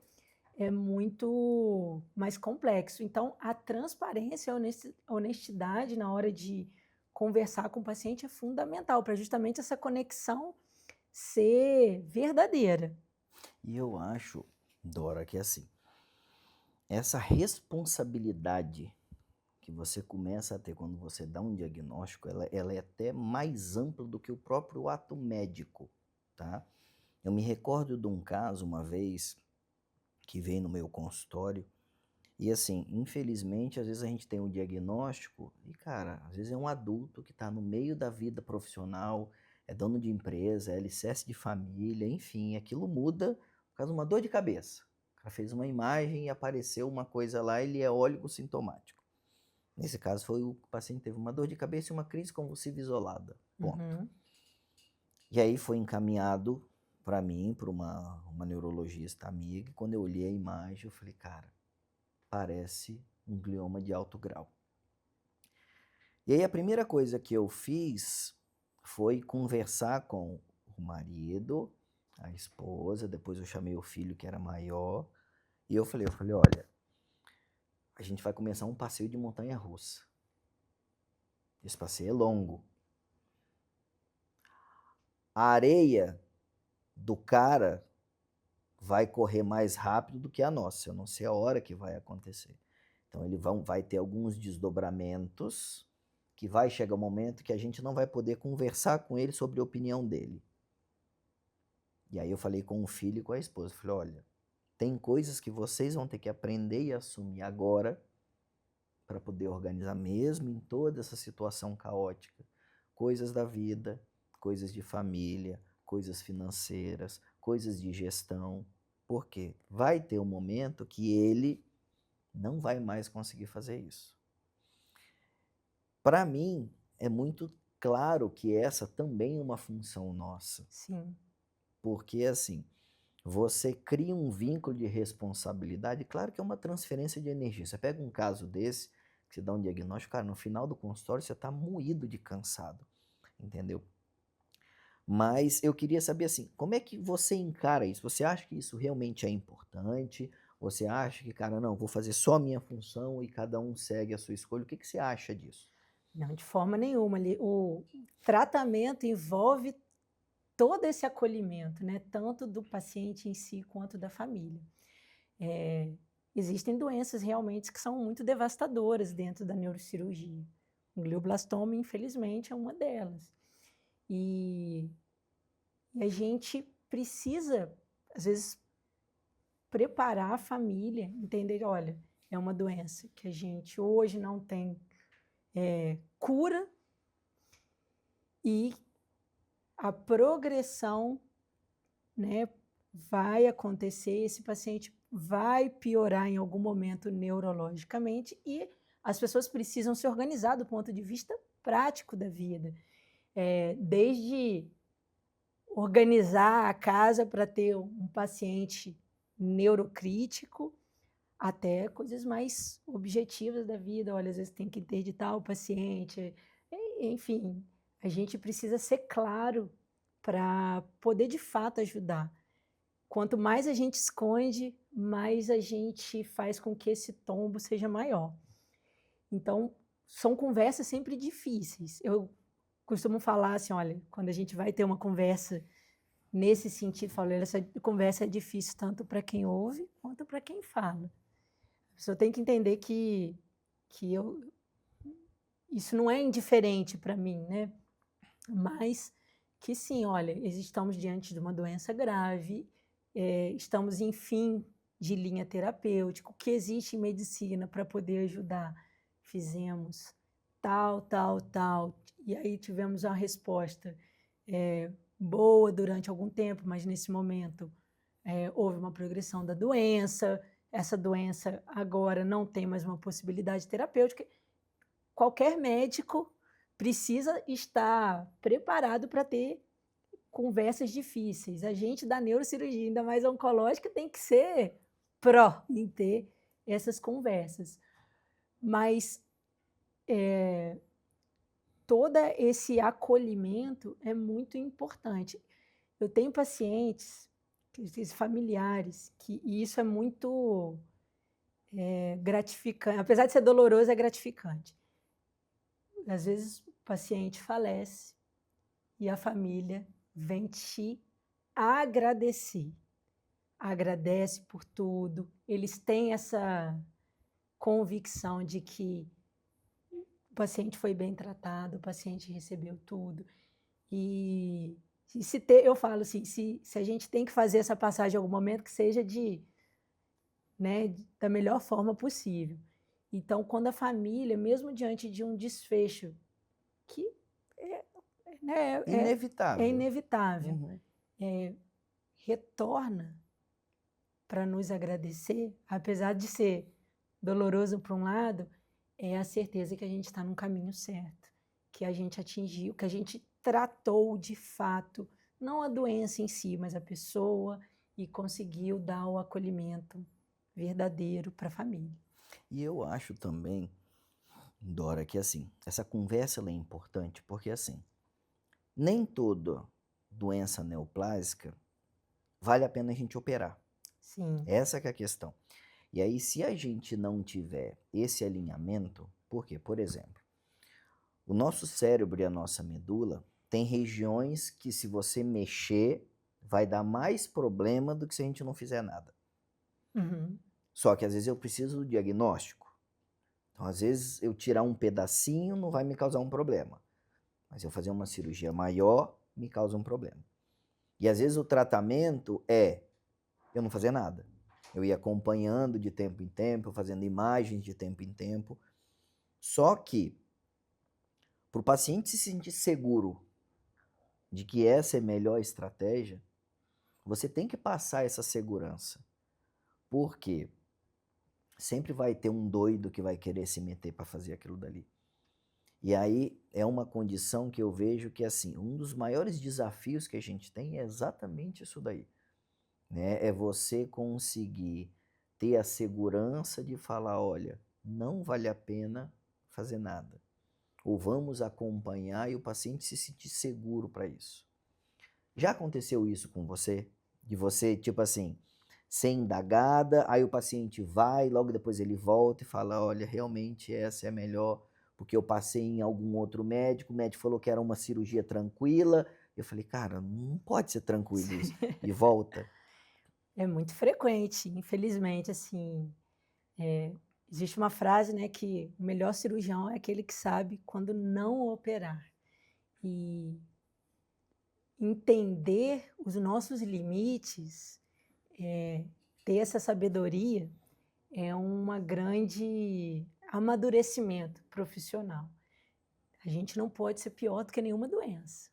é muito mais complexo. Então, a transparência, a honestidade na hora de conversar com o paciente é fundamental para justamente essa conexão ser verdadeira. E eu acho, Dora, que assim, essa responsabilidade que você começa a ter quando você dá um diagnóstico, ela é até mais ampla do que o próprio ato médico, tá? Eu me recordo de um caso, uma vez, que veio no meu consultório, e assim, infelizmente, às vezes a gente tem um diagnóstico e, cara, às vezes é um adulto que está no meio da vida profissional, é dono de empresa, é alicerce de família, enfim, aquilo muda por causa de uma dor de cabeça. O cara fez uma imagem e apareceu uma coisa lá, ele é oligosintomático. Nesse caso, foi o paciente teve uma dor de cabeça e uma crise convulsiva isolada. Ponto. Uhum. E aí foi encaminhado para mim, para uma neurologista amiga, e quando eu olhei a imagem, eu falei, cara, parece um glioma de alto grau. E aí a primeira coisa que eu fiz foi conversar com o marido, a esposa, depois eu chamei o filho que era maior, e eu falei, olha, a gente vai começar um passeio de montanha-russa. Esse passeio é longo. A areia do cara vai correr mais rápido do que a nossa. Eu não sei a hora que vai acontecer. Então ele vai ter alguns desdobramentos que vai chegar um momento que a gente não vai poder conversar com ele sobre a opinião dele. E aí eu falei com o filho e com a esposa. Falei, olha, tem coisas que vocês vão ter que aprender e assumir agora para poder organizar mesmo em toda essa situação caótica. Coisas da vida, coisas de família, coisas financeiras, coisas de gestão. Por quê? Vai ter um momento que ele não vai mais conseguir fazer isso. Para mim, é muito claro que essa também é uma função nossa. Sim. Porque, assim, você cria um vínculo de responsabilidade, claro que é uma transferência de energia. Você pega um caso desse, que você dá um diagnóstico, cara, no final do consultório você está moído de cansado, entendeu? Mas eu queria saber, assim, como é que você encara isso? Você acha que isso realmente é importante? Você acha que, cara, não, vou fazer só a minha função e cada um segue a sua escolha? O que você acha disso? Não, de forma nenhuma. O tratamento envolve todo esse acolhimento, né? Tanto do paciente em si quanto da família. Existem doenças realmente que são muito devastadoras dentro da neurocirurgia. O glioblastoma, infelizmente, é uma delas. E a gente precisa, às vezes, preparar a família, entender, olha, é uma doença que a gente hoje não tem cura e a progressão, né, vai acontecer, esse paciente vai piorar em algum momento neurologicamente e as pessoas precisam se organizar do ponto de vista prático da vida. Desde organizar a casa para ter um paciente neurocrítico, até coisas mais objetivas da vida. Olha, às vezes tem que interditar o paciente. Enfim, a gente precisa ser claro para poder de fato ajudar. Quanto mais a gente esconde, mais a gente faz com que esse tombo seja maior. Então, são conversas sempre difíceis. Eu costumo falar assim, olha, quando a gente vai ter uma conversa nesse sentido, falo, essa conversa é difícil tanto para quem ouve quanto para quem fala. A pessoa tem que entender que isso não é indiferente para mim, né? Mas que sim, olha, estamos diante de uma doença grave, estamos em fim de linha terapêutica, o que existe em medicina para poder ajudar? Fizemos tal, tal, tal, e aí tivemos uma resposta boa durante algum tempo, mas nesse momento houve uma progressão da doença, essa doença agora não tem mais uma possibilidade terapêutica. Qualquer médico precisa estar preparado para ter conversas difíceis. A gente da neurocirurgia, ainda mais oncológica, tem que ser pró em ter essas conversas. Mas todo esse acolhimento é muito importante. Eu tenho pacientes, familiares, e isso é muito gratificante. Apesar de ser doloroso, é gratificante. Às vezes o paciente falece e a família vem te agradecer. Agradece por tudo. Eles têm essa convicção de que o paciente foi bem tratado, o paciente recebeu tudo. E eu falo assim, se a gente tem que fazer essa passagem em algum momento, que seja da melhor forma possível. Então, quando a família, mesmo diante de um desfecho que Inevitável. é inevitável, Uhum. retorna para nos agradecer, apesar de ser doloroso por um lado, é a certeza que a gente está no caminho certo, que a gente atingiu, que a gente tratou de fato, não a doença em si, mas a pessoa, e conseguiu dar o acolhimento verdadeiro para a família. E eu acho também, Dora, que assim, essa conversa ela é importante porque assim, nem toda doença neoplásica vale a pena a gente operar. Sim. Essa que é a questão. E aí, se a gente não tiver esse alinhamento, por quê? Por exemplo, o nosso cérebro e a nossa medula tem regiões que se você mexer, vai dar mais problema do que se a gente não fizer nada. Uhum. Só que às vezes eu preciso do diagnóstico. Então, às vezes, eu tirar um pedacinho não vai me causar um problema. Mas eu fazer uma cirurgia maior, me causa um problema. E às vezes o tratamento é eu não fazer nada. Eu ia acompanhando de tempo em tempo, fazendo imagens de tempo em tempo. Só que, para o paciente se sentir seguro de que essa é a melhor estratégia, você tem que passar essa segurança. Por quê? Sempre vai ter um doido que vai querer se meter para fazer aquilo dali. E aí é uma condição que eu vejo que, assim, um dos maiores desafios que a gente tem é exatamente isso daí, né? É você conseguir ter a segurança de falar, olha, não vale a pena fazer nada. Ou vamos acompanhar e o paciente se sentir seguro para isso. Já aconteceu isso com você? De você, tipo assim, ser indagada, aí o paciente vai, logo depois ele volta e fala, olha, realmente essa é a melhor, porque eu passei em algum outro médico, o médico falou que era uma cirurgia tranquila. Eu falei, cara, não pode ser tranquilo isso. E volta. É muito frequente, infelizmente, assim, existe uma frase, né, que o melhor cirurgião é aquele que sabe quando não operar. E entender os nossos limites, ter essa sabedoria é uma grande amadurecimento profissional. A gente não pode ser pior do que nenhuma doença.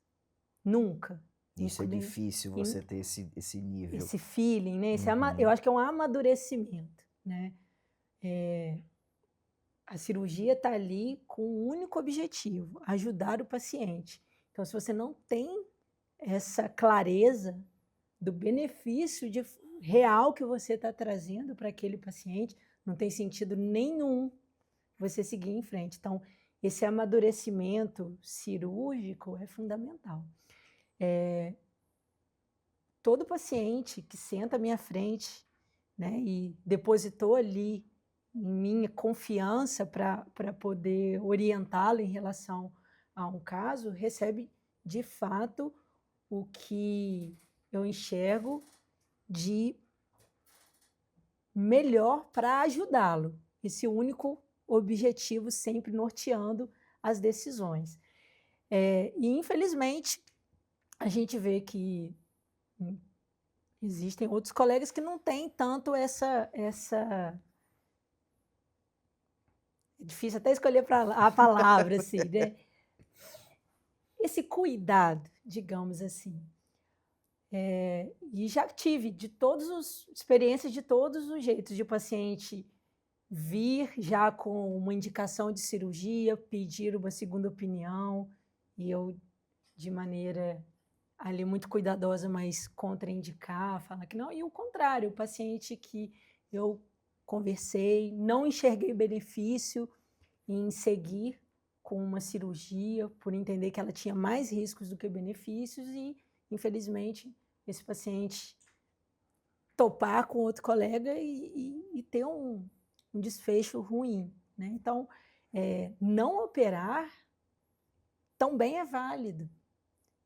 Nunca. Isso é Inclu- difícil in- você ter esse nível. Esse feeling, né? Uhum. Eu acho que é um amadurecimento, né? A cirurgia está ali com um único objetivo, ajudar o paciente. Então, se você não tem essa clareza do benefício real que você está trazendo para aquele paciente, não tem sentido nenhum você seguir em frente. Então, esse amadurecimento cirúrgico é fundamental. Todo paciente que senta à minha frente, né, e depositou ali em minha confiança para poder orientá-lo em relação a um caso, recebe de fato o que eu enxergo de melhor para ajudá-lo. Esse único objetivo sempre norteando as decisões. E, infelizmente, a gente vê que existem outros colegas que não têm tanto essa. É difícil até escolher a palavra, assim, né? Esse cuidado, digamos assim. E já tive experiências de todos os jeitos, de paciente vir já com uma indicação de cirurgia, pedir uma segunda opinião, e eu, de maneira ali muito cuidadosa, mas contraindicar, falar que não. E o contrário, o paciente que eu conversei, não enxerguei benefício em seguir com uma cirurgia, por entender que ela tinha mais riscos do que benefícios e, infelizmente, esse paciente topar com outro colega e ter um desfecho ruim, né? Então, não operar também é válido.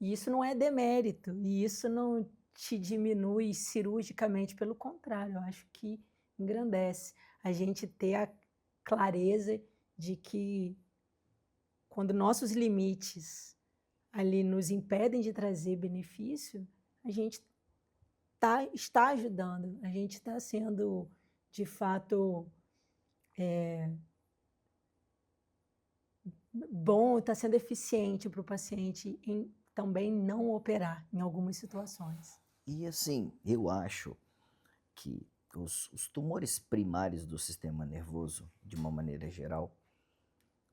E isso não é demérito, e isso não te diminui cirurgicamente, pelo contrário, eu acho que engrandece a gente ter a clareza de que quando nossos limites ali nos impedem de trazer benefício, a gente está ajudando, a gente está sendo, de fato, bom, está sendo eficiente para o paciente em também não operar em algumas situações. E assim, eu acho que os tumores primários do sistema nervoso, de uma maneira geral,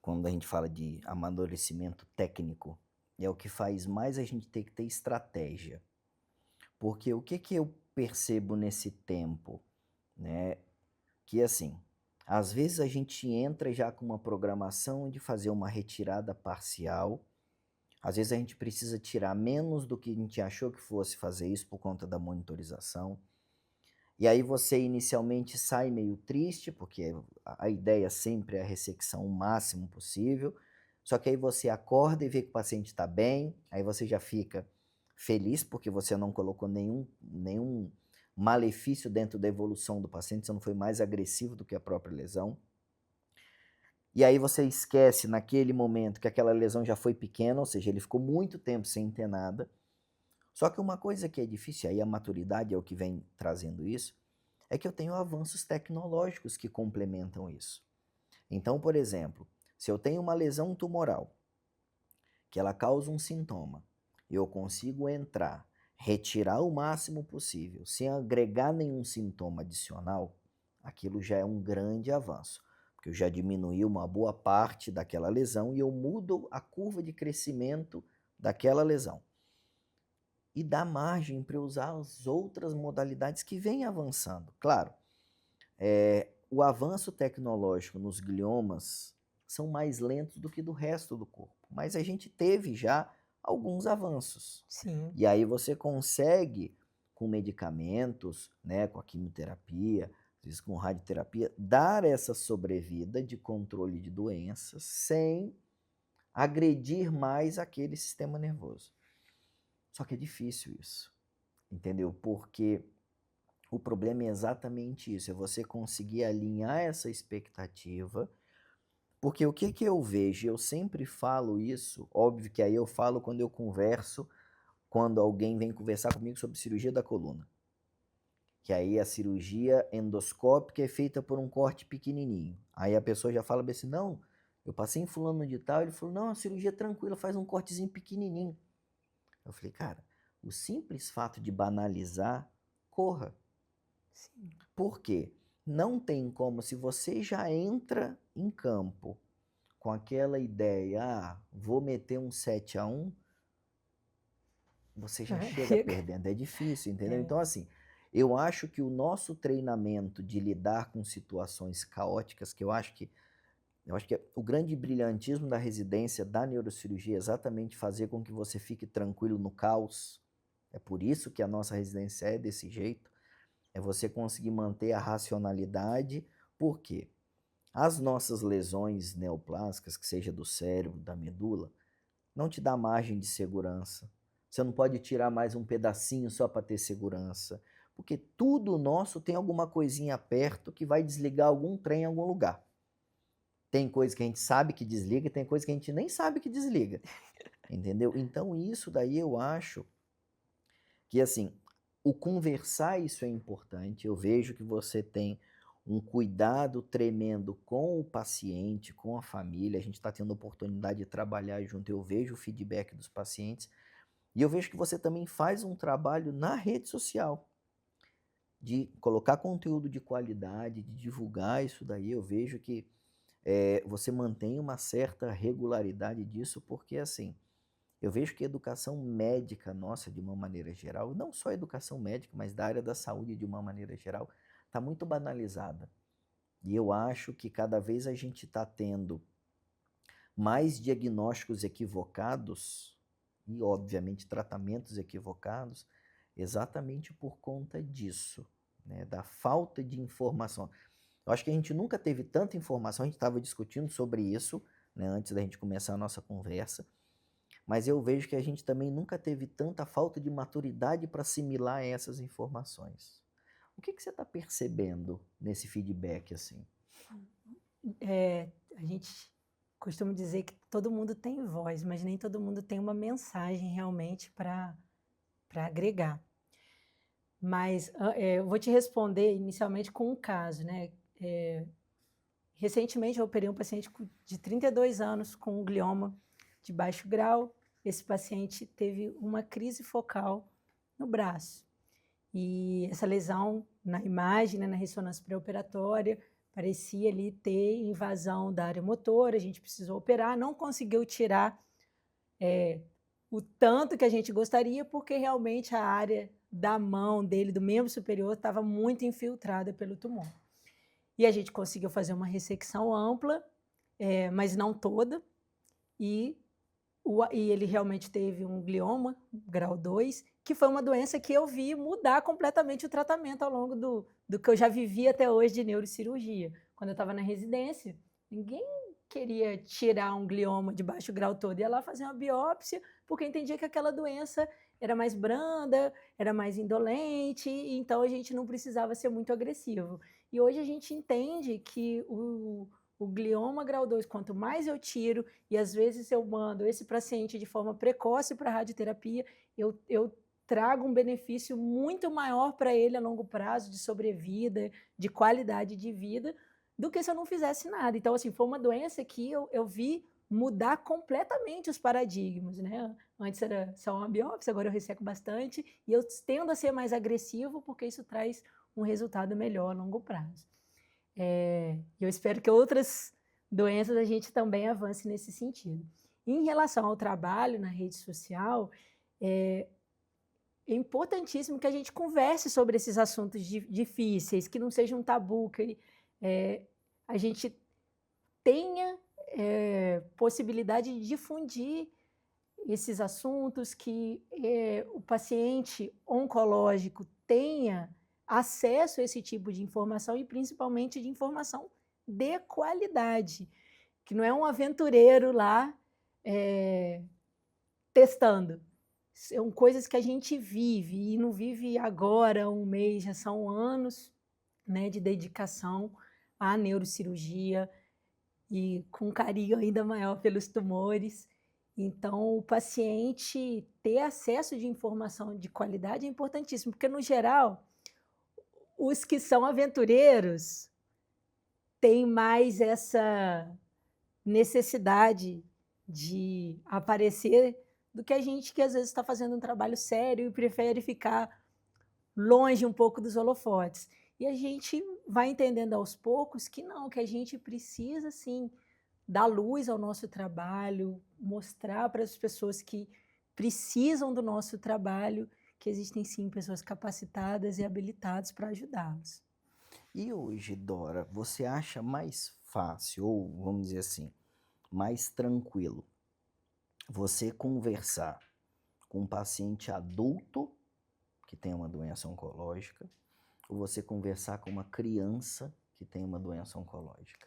quando a gente fala de amadurecimento técnico, é o que faz mais a gente ter que ter estratégia. Porque o que eu percebo nesse tempo, né? Que assim, às vezes a gente entra já com uma programação de fazer uma retirada parcial. Às vezes a gente precisa tirar menos do que a gente achou que fosse fazer isso por conta da monitorização. E aí você inicialmente sai meio triste, porque a ideia sempre é a ressecção o máximo possível. Só que aí você acorda e vê que o paciente está bem, aí você já fica feliz porque você não colocou nenhum malefício dentro da evolução do paciente, você não foi mais agressivo do que a própria lesão. E aí você esquece naquele momento que aquela lesão já foi pequena, ou seja, ele ficou muito tempo sem ter nada. Só que uma coisa que é difícil, aí a maturidade é o que vem trazendo isso, é que eu tenho avanços tecnológicos que complementam isso. Então, por exemplo, Se eu tenho uma lesão tumoral, que ela causa um sintoma, eu consigo entrar, retirar o máximo possível, sem agregar nenhum sintoma adicional, aquilo já é um grande avanço, porque eu já diminui uma boa parte daquela lesão e eu mudo a curva de crescimento daquela lesão. E dá margem para eu usar as outras modalidades que vêm avançando. Claro, o avanço tecnológico nos gliomas são mais lentos do que do resto do corpo, mas a gente teve já alguns avanços. Sim. E aí você consegue, com medicamentos, né, com a quimioterapia, às vezes com radioterapia, dar essa sobrevida de controle de doenças sem agredir mais aquele sistema nervoso. Só que é difícil isso, entendeu? Porque o problema é exatamente isso, é você conseguir alinhar essa expectativa, porque o que eu vejo, eu sempre falo isso, óbvio que aí eu falo quando eu converso, quando alguém vem conversar comigo sobre cirurgia da coluna, que aí a cirurgia endoscópica é feita por um corte pequenininho, aí a pessoa já fala assim, não, eu passei em fulano de tal, ele falou, não, a cirurgia é tranquila, faz um cortezinho pequenininho. Eu falei, cara, o simples fato de banalizar, corra. Sim. Por quê? Não tem como, se você já entra em campo com aquela ideia, vou meter um 7-1, você já chega perdendo, é difícil, entendeu? Então, assim, eu acho que o nosso treinamento de lidar com situações caóticas, que eu acho que o grande brilhantismo da residência da neurocirurgia é exatamente fazer com que você fique tranquilo no caos. É por isso que a nossa residência é desse jeito. É você conseguir manter a racionalidade. Por quê? As nossas lesões neoplásicas, que seja do cérebro, da medula, não te dá margem de segurança. Você não pode tirar mais um pedacinho só para ter segurança. Porque tudo nosso tem alguma coisinha perto que vai desligar algum trem em algum lugar. Tem coisa que a gente sabe que desliga, tem coisa que a gente nem sabe que desliga, entendeu? Então isso daí eu acho que, assim, o conversar isso é importante, eu vejo que você tem um cuidado tremendo com o paciente, com a família, a gente está tendo a oportunidade de trabalhar junto, eu vejo o feedback dos pacientes, e eu vejo que você também faz um trabalho na rede social, de colocar conteúdo de qualidade, de divulgar isso daí, eu vejo que você mantém uma certa regularidade disso, porque assim, eu vejo que a educação médica nossa, de uma maneira geral, não só a educação médica, mas da área da saúde de uma maneira geral, está muito banalizada. E eu acho que cada vez a gente está tendo mais diagnósticos equivocados e, obviamente, tratamentos equivocados, exatamente por conta disso, né, da falta de informação. Eu acho que a gente nunca teve tanta informação, a gente estava discutindo sobre isso, né, antes da gente começar a nossa conversa, mas eu vejo que a gente também nunca teve tanta falta de maturidade para assimilar essas informações. O que você está percebendo nesse feedback assim? A gente costuma dizer que todo mundo tem voz, mas nem todo mundo tem uma mensagem realmente para agregar. Mas eu vou te responder inicialmente com um caso, né? Recentemente eu operei um paciente de 32 anos com um glioma de baixo grau. Esse paciente teve uma crise focal no braço. E essa lesão, na imagem, né, na ressonância pré-operatória, parecia ali ter invasão da área motora, a gente precisou operar, não conseguiu tirar o tanto que a gente gostaria, porque realmente a área da mão dele, do membro superior, estava muito infiltrada pelo tumor. E a gente conseguiu fazer uma ressecção ampla, mas não toda, e ele realmente teve um glioma, grau 2, que foi uma doença que eu vi mudar completamente o tratamento ao longo do que eu já vivi até hoje de neurocirurgia. Quando eu estava na residência, ninguém queria tirar um glioma de baixo grau todo, ia lá fazer uma biópsia, porque entendia que aquela doença era mais branda, era mais indolente, então a gente não precisava ser muito agressivo. E hoje a gente entende que o glioma grau 2, quanto mais eu tiro, e às vezes eu mando esse paciente de forma precoce para a radioterapia, eu trago um benefício muito maior para ele a longo prazo, de sobrevida, de qualidade de vida, do que se eu não fizesse nada. Então, assim, foi uma doença que eu vi mudar completamente os paradigmas, né? Antes era só uma biópsia, agora eu resseco bastante e eu tendo a ser mais agressivo porque isso traz um resultado melhor a longo prazo. Eu espero que outras doenças a gente também avance nesse sentido. Em relação ao trabalho na rede social, é importantíssimo que a gente converse sobre esses assuntos difíceis, que não seja um tabu, que a gente tenha possibilidade de difundir esses assuntos, que o paciente oncológico tenha acesso a esse tipo de informação e principalmente de informação de qualidade, que não é um aventureiro lá testando. São coisas que a gente vive e não vive agora, um mês, já são anos, né, de dedicação à neurocirurgia e com carinho ainda maior pelos tumores. Então, o paciente ter acesso de informação de qualidade é importantíssimo, porque, no geral, os que são aventureiros têm mais essa necessidade de aparecer do que a gente que, às vezes, está fazendo um trabalho sério e prefere ficar longe um pouco dos holofotes. E a gente vai entendendo aos poucos que não, que a gente precisa, sim, dar luz ao nosso trabalho, mostrar para as pessoas que precisam do nosso trabalho que existem, sim, pessoas capacitadas e habilitadas para ajudá-los. E hoje, Dora, você acha mais fácil, ou vamos dizer assim, mais tranquilo, você conversar com um paciente adulto que tem uma doença oncológica, ou você conversar com uma criança que tem uma doença oncológica?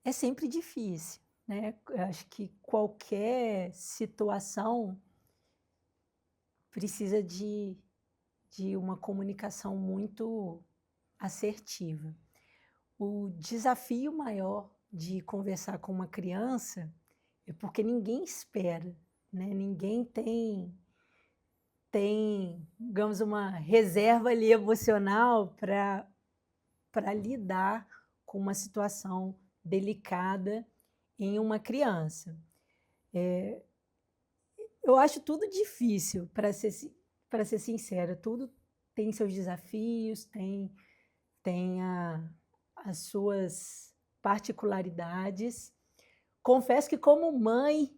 É sempre difícil, né? Eu acho que qualquer situação precisa de uma comunicação muito assertiva. O desafio maior de conversar com uma criança é porque ninguém espera, né? Ninguém tem, digamos, uma reserva ali emocional para lidar com uma situação delicada em uma criança. Eu acho tudo difícil, para ser sincera, tudo tem seus desafios, tem as suas particularidades. Confesso que, como mãe,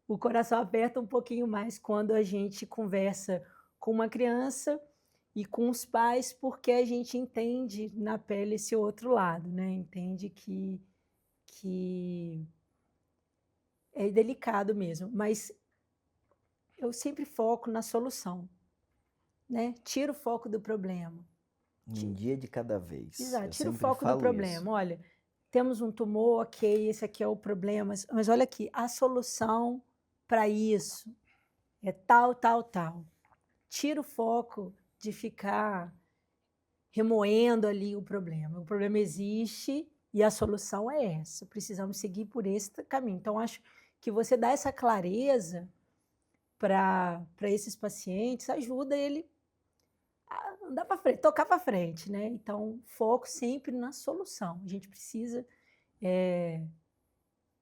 o coração aperta um pouquinho mais quando a gente conversa com uma criança e com os pais, porque a gente entende na pele esse outro lado, né? Entende que é delicado mesmo, mas eu sempre foco na solução, né? Tiro o foco do problema. Um dia de cada vez. Exato, Eu tira o sempre foco do falo problema. isso. Olha, temos um tumor, ok, esse aqui é o problema, mas olha aqui, a solução para isso é tal, tal, tal. Tira o foco de ficar remoendo ali o problema. O problema existe e a solução é essa. Precisamos seguir por esse caminho. Então, acho que você dá essa clareza para esses pacientes ajuda ele a andar para frente, tocar para frente, né? Então, foco sempre na solução. A gente precisa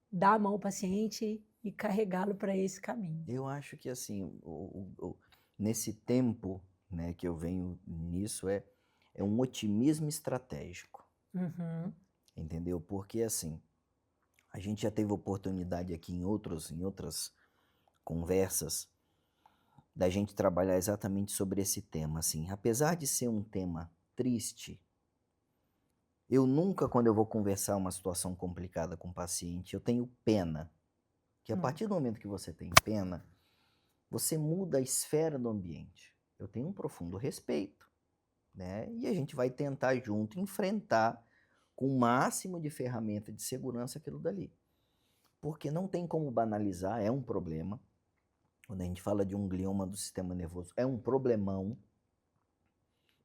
dar a mão ao paciente e carregá-lo para esse caminho. Eu acho que assim, nesse tempo, né, que eu venho nisso, é um otimismo estratégico, Uhum. entendeu? Porque assim, a gente já teve oportunidade aqui em outras conversas da gente trabalhar exatamente sobre esse tema, assim. Apesar de ser um tema triste, eu nunca, quando eu vou conversar uma situação complicada com o paciente, eu tenho pena. Que a partir do momento que você tem pena, você muda a esfera do ambiente. Eu tenho um profundo respeito, né? E a gente vai tentar junto enfrentar com o máximo de ferramenta de segurança aquilo dali. Porque não tem como banalizar, é um problema. Quando a gente fala de um glioma do sistema nervoso, é um problemão.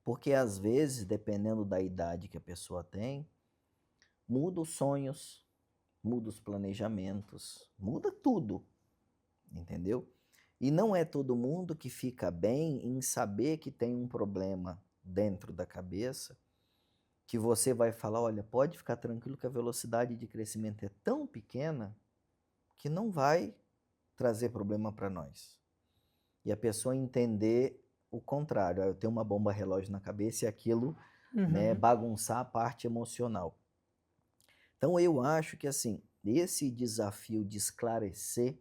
Porque às vezes, dependendo da idade que a pessoa tem, muda os sonhos, muda os planejamentos, muda tudo, entendeu? E não é todo mundo que fica bem em saber que tem um problema dentro da cabeça que você vai falar, olha, pode ficar tranquilo que a velocidade de crescimento é tão pequena que não vai trazer problema para nós. E a pessoa entender o contrário, eu tenho uma bomba relógio na cabeça e aquilo, né, bagunçar a parte emocional. Então eu acho que assim, esse desafio de esclarecer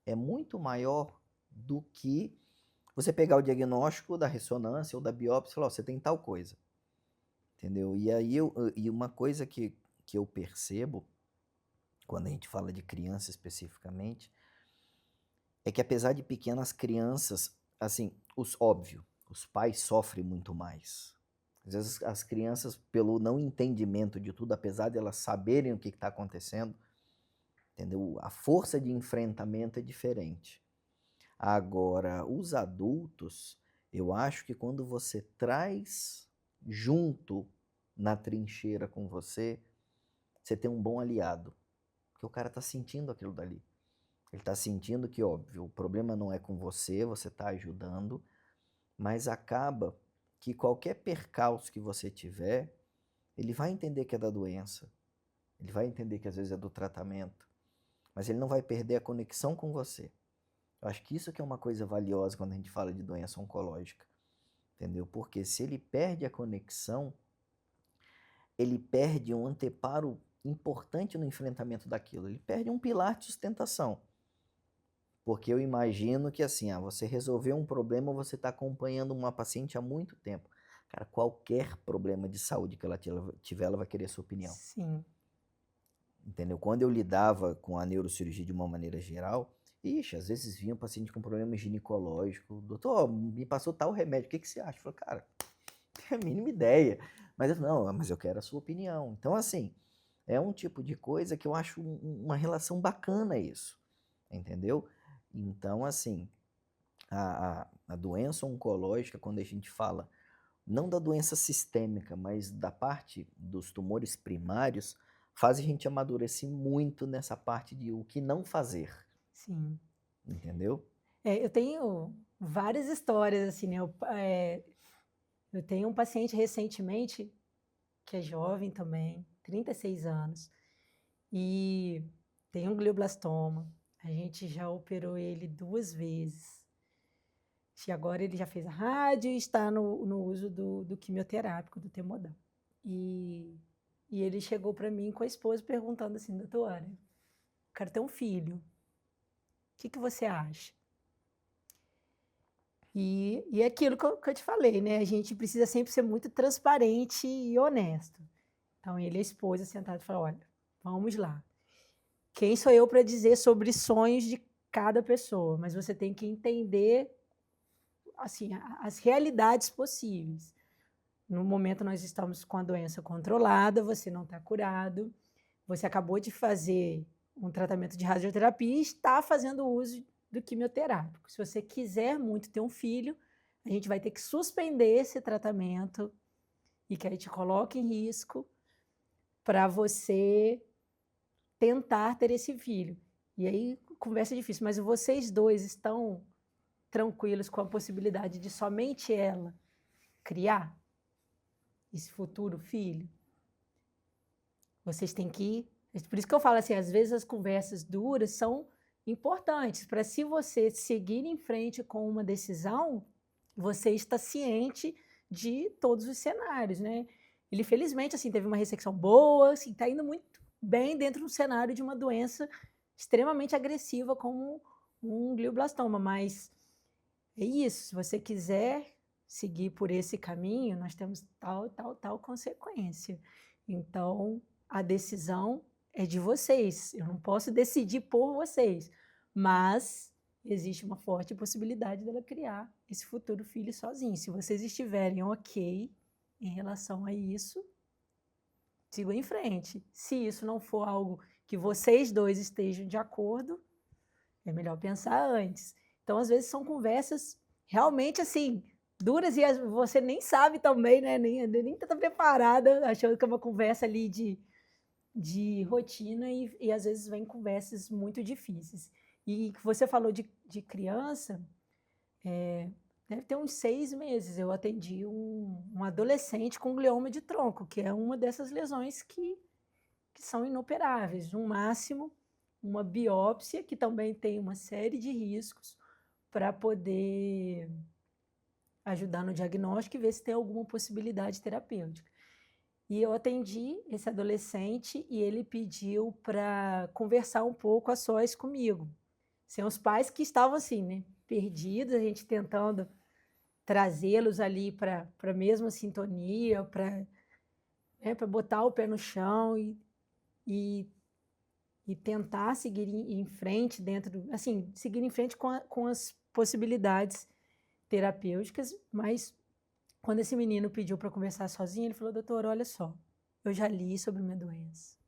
é muito maior do que você pegar o diagnóstico da ressonância ou da biópsia e falar, você tem tal coisa. Entendeu? E aí e uma coisa que eu percebo, quando a gente fala de criança especificamente, é que apesar de pequenas crianças, assim, óbvio, os pais sofrem muito mais. Às vezes as crianças, pelo não entendimento de tudo, apesar de elas saberem o que está acontecendo, entendeu? A força de enfrentamento é diferente. Agora, os adultos, eu acho que quando você traz junto na trincheira com você, você tem um bom aliado. Porque o cara está sentindo aquilo dali. Ele está sentindo que, óbvio, o problema não é com você está ajudando, mas acaba que qualquer percalço que você tiver, ele vai entender que é da doença, ele vai entender que às vezes é do tratamento, mas ele não vai perder a conexão com você. Eu acho que isso que é uma coisa valiosa quando a gente fala de doença oncológica, entendeu? Porque se ele perde a conexão, ele perde um anteparo importante no enfrentamento daquilo, ele perde um pilar de sustentação. Porque eu imagino que assim, você resolveu um problema, você está acompanhando uma paciente há muito tempo. Cara, qualquer problema de saúde que ela tiver, ela vai querer sua opinião. Sim. Entendeu? Quando eu lidava com a neurocirurgia de uma maneira geral, às vezes vinha um paciente com problema ginecológico. Doutor, me passou tal remédio, o que você acha? Eu falei, cara, não tenho a mínima ideia. Mas eu falei, não, mas eu quero a sua opinião. Então, assim, é um tipo de coisa que eu acho uma relação bacana isso. Entendeu? Então, assim, a doença oncológica, quando a gente fala, não da doença sistêmica, mas da parte dos tumores primários, faz a gente amadurecer muito nessa parte de o que não fazer. Sim. Entendeu? Eu tenho várias histórias, assim, né? Eu tenho um paciente recentemente, que é jovem também, 36 anos, e tem um glioblastoma. A gente já operou ele 2 vezes. E agora ele já fez a rádio e está no uso do quimioterápico, do Temodal. E ele chegou para mim com a esposa perguntando assim, doutora, eu quero ter um filho. O que você acha? E é aquilo que eu te falei, né? A gente precisa sempre ser muito transparente e honesto. Então, ele e a esposa sentados e falaram, olha, vamos lá. Quem sou eu para dizer sobre sonhos de cada pessoa? Mas você tem que entender assim, as realidades possíveis. No momento, nós estamos com a doença controlada, você não está curado, você acabou de fazer um tratamento de radioterapia e está fazendo uso do quimioterápico. Se você quiser muito ter um filho, a gente vai ter que suspender esse tratamento e que a gente coloque em risco para você tentar ter esse filho. E aí, conversa difícil, mas vocês dois estão tranquilos com a possibilidade de somente ela criar esse futuro filho? Vocês têm que... Por isso que eu falo assim, às vezes as conversas duras são importantes, para se você seguir em frente com uma decisão, você está ciente de todos os cenários, né? Ele, felizmente, assim, teve uma ressecção boa, assim, está indo muito bem dentro do cenário de uma doença extremamente agressiva como um glioblastoma, mas é isso, se você quiser seguir por esse caminho, nós temos tal consequência. Então, a decisão é de vocês. Eu não posso decidir por vocês, mas existe uma forte possibilidade dela criar esse futuro filho sozinho. Se vocês estiverem ok em relação a isso, sigam em frente. Se isso não for algo que vocês dois estejam de acordo, é melhor pensar antes. Então, às vezes, são conversas realmente, assim, duras, e você nem sabe também, né? Nem está preparada, achando que é uma conversa ali de rotina, e às vezes vem conversas muito difíceis. E você falou de criança, deve ter uns 6 meses, eu atendi um adolescente com glioma de tronco, que é uma dessas lesões que são inoperáveis. No máximo, uma biópsia, que também tem uma série de riscos, para poder ajudar no diagnóstico e ver se tem alguma possibilidade terapêutica. E eu atendi esse adolescente e ele pediu para conversar um pouco a sós comigo. São os pais que estavam assim, né, perdidos, a gente tentando trazê-los ali para a mesma sintonia, para botar o pé no chão e tentar seguir em frente seguir em frente com as possibilidades terapêuticas, mas quando esse menino pediu para conversar sozinho, ele falou: doutor, olha só, eu já li sobre minha doença,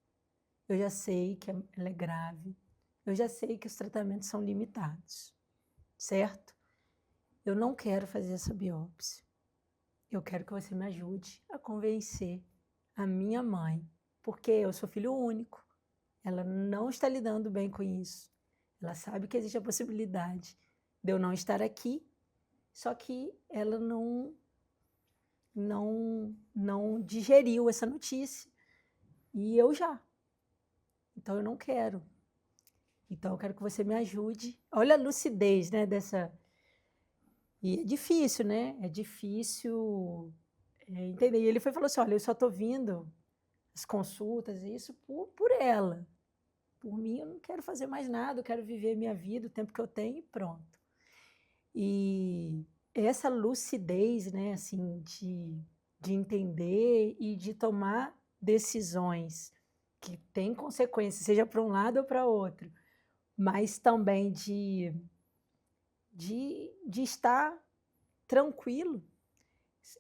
eu já sei que ela é grave, eu já sei que os tratamentos são limitados, certo? Eu não quero fazer essa biópsia. Eu quero que você me ajude a convencer a minha mãe, porque eu sou filho único, ela não está lidando bem com isso, ela sabe que existe a possibilidade de eu não estar aqui, só que ela não digeriu essa notícia. E eu já. Então, eu não quero. Então, eu quero que você me ajude. Olha a lucidez, né, dessa... E é difícil, né? É difícil entender. E ele falou assim, olha, eu só estou vindo as consultas, isso por ela. Por mim, eu não quero fazer mais nada, eu quero viver minha vida, o tempo que eu tenho e pronto. E essa lucidez, né, assim, de entender e de tomar decisões que têm consequências, seja para um lado ou para outro, mas também de estar tranquilo,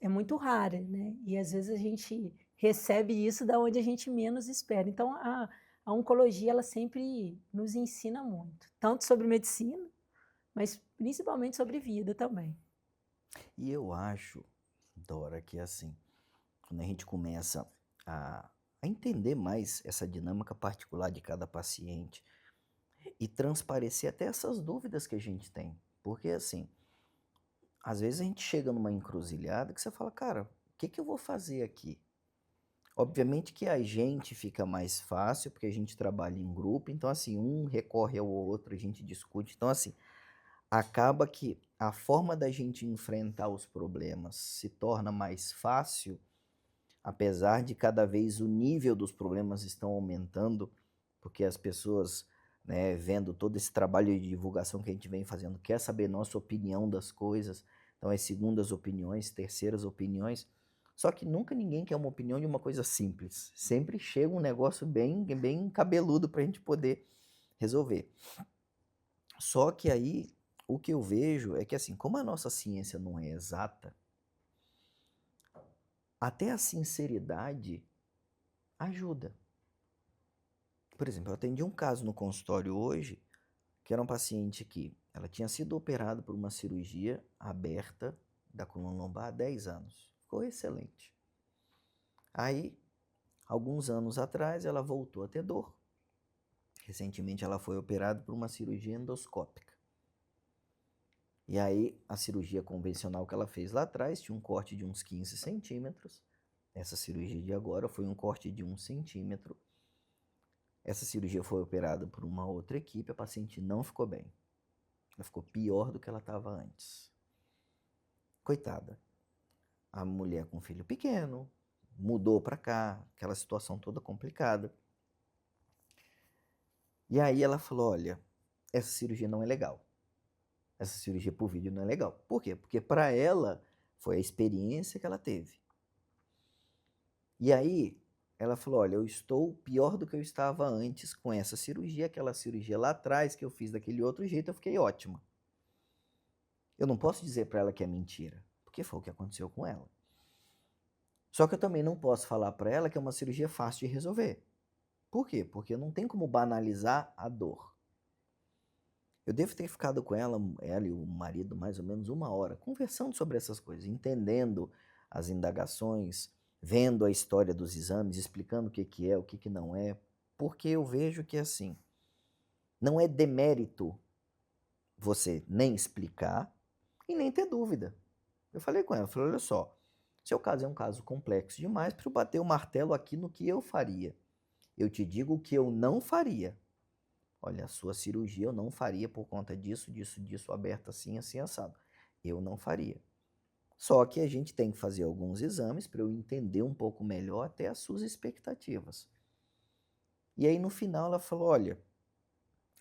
é muito rara, né? E às vezes a gente recebe isso da onde a gente menos espera. Então, a oncologia, ela sempre nos ensina muito, tanto sobre medicina, mas principalmente sobre vida também. E eu acho, Dora, que assim, quando a gente começa a entender mais essa dinâmica particular de cada paciente e transparecer até essas dúvidas que a gente tem. Porque assim, às vezes a gente chega numa encruzilhada que você fala, cara, o que eu vou fazer aqui? Obviamente que a gente fica mais fácil, porque a gente trabalha em grupo, então assim, um recorre ao outro, a gente discute. Então assim, acaba que a forma da gente enfrentar os problemas se torna mais fácil, apesar de cada vez o nível dos problemas estão aumentando, porque as pessoas, né, vendo todo esse trabalho de divulgação que a gente vem fazendo, quer saber nossa opinião das coisas, então é segundas opiniões, terceiras opiniões, só que nunca ninguém quer uma opinião de uma coisa simples, sempre chega um negócio bem cabeludo para a gente poder resolver. Só que aí, o que eu vejo é que assim, como a nossa ciência não é exata, até a sinceridade ajuda. Por exemplo, eu atendi um caso no consultório hoje, que era um paciente que ela tinha sido operada por uma cirurgia aberta da coluna lombar há 10 anos. Ficou excelente. Aí, alguns anos atrás, ela voltou a ter dor. Recentemente, ela foi operada por uma cirurgia endoscópica. E aí, a cirurgia convencional que ela fez lá atrás tinha um corte de uns 15 centímetros. Essa cirurgia de agora foi um corte de 1 centímetro. Essa cirurgia foi operada por uma outra equipe, a paciente não ficou bem. Ela ficou pior do que ela estava antes. Coitada. A mulher com filho pequeno, mudou para cá, aquela situação toda complicada. E aí ela falou, olha, essa cirurgia não é legal. Essa cirurgia por vídeo não é legal. Por quê? Porque para ela foi a experiência que ela teve. E aí ela falou, olha, eu estou pior do que eu estava antes com essa cirurgia, aquela cirurgia lá atrás que eu fiz daquele outro jeito, eu fiquei ótima. Eu não posso dizer para ela que é mentira, porque foi o que aconteceu com ela. Só que eu também não posso falar para ela que é uma cirurgia fácil de resolver. Por quê? Porque não tem como banalizar a dor. Eu devo ter ficado com ela e o marido, mais ou menos 1 hora, conversando sobre essas coisas, entendendo as indagações, vendo a história dos exames, explicando o que é, o que não é, porque eu vejo que, assim, não é demérito você nem explicar e nem ter dúvida. Eu falei com ela, eu falei, olha só, seu caso é um caso complexo demais para eu bater o martelo aqui no que eu faria. Eu te digo o que eu não faria. Olha, a sua cirurgia eu não faria por conta disso, aberta assim, assim, assado. Eu não faria. Só que a gente tem que fazer alguns exames para eu entender um pouco melhor até as suas expectativas. E aí no final ela falou, olha,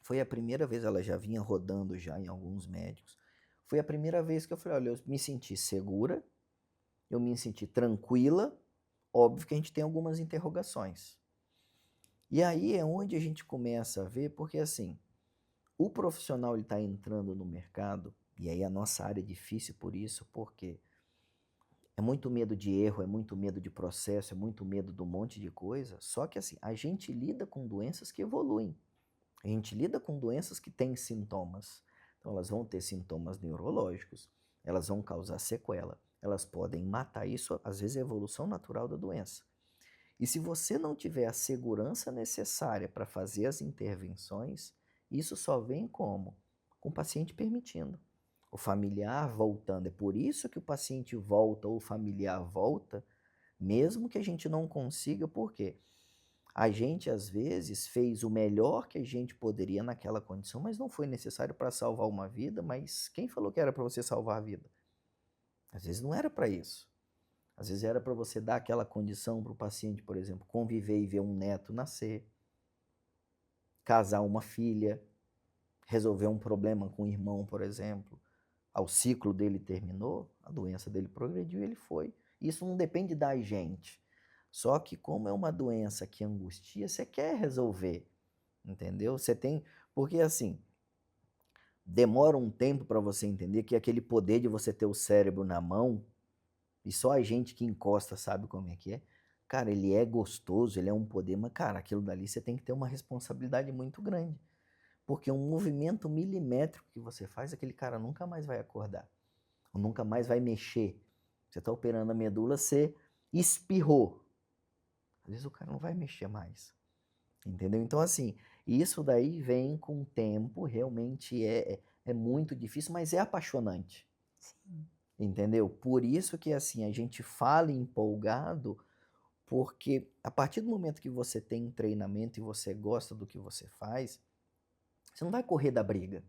foi a primeira vez, ela já vinha rodando já em alguns médicos, foi a primeira vez que eu falei, olha, eu me senti segura, eu me senti tranquila, óbvio que a gente tem algumas interrogações. E aí é onde a gente começa a ver, porque assim, o profissional ele está entrando no mercado, e aí a nossa área é difícil por isso, porque é muito medo de erro, é muito medo de processo, é muito medo de um monte de coisa, só que assim, a gente lida com doenças que evoluem, a gente lida com doenças que têm sintomas, então elas vão ter sintomas neurológicos, elas vão causar sequela, elas podem matar, isso às vezes é a evolução natural da doença. E se você não tiver a segurança necessária para fazer as intervenções, isso só vem como? Com o paciente permitindo. O familiar voltando. É por isso que o paciente volta ou o familiar volta, mesmo que a gente não consiga, por quê? A gente, às vezes, fez o melhor que a gente poderia naquela condição, mas não foi necessário para salvar uma vida, mas quem falou que era para você salvar a vida? Às vezes não era para isso. Às vezes era para você dar aquela condição para o paciente, por exemplo, conviver e ver um neto nascer, casar uma filha, resolver um problema com o irmão, por exemplo. O ciclo dele terminou, a doença dele progrediu e ele foi. Isso não depende da gente. Só que como é uma doença que angustia, você quer resolver, entendeu? Você tem, porque assim, demora um tempo para você entender que aquele poder de você ter o cérebro na mão, e só a gente que encosta sabe como é que é. Cara, ele é gostoso, ele é um poder, mas, cara, aquilo dali você tem que ter uma responsabilidade muito grande. Porque um movimento milimétrico que você faz, aquele cara nunca mais vai acordar. Ou nunca mais vai mexer. Você está operando a medula, você espirrou. Às vezes o cara não vai mexer mais. Entendeu? Então, assim, isso daí vem com o tempo, realmente é muito difícil, mas é apaixonante. Sim. Entendeu? Por isso que assim a gente fala empolgado, porque a partir do momento que você tem treinamento e você gosta do que você faz, você não vai correr da briga.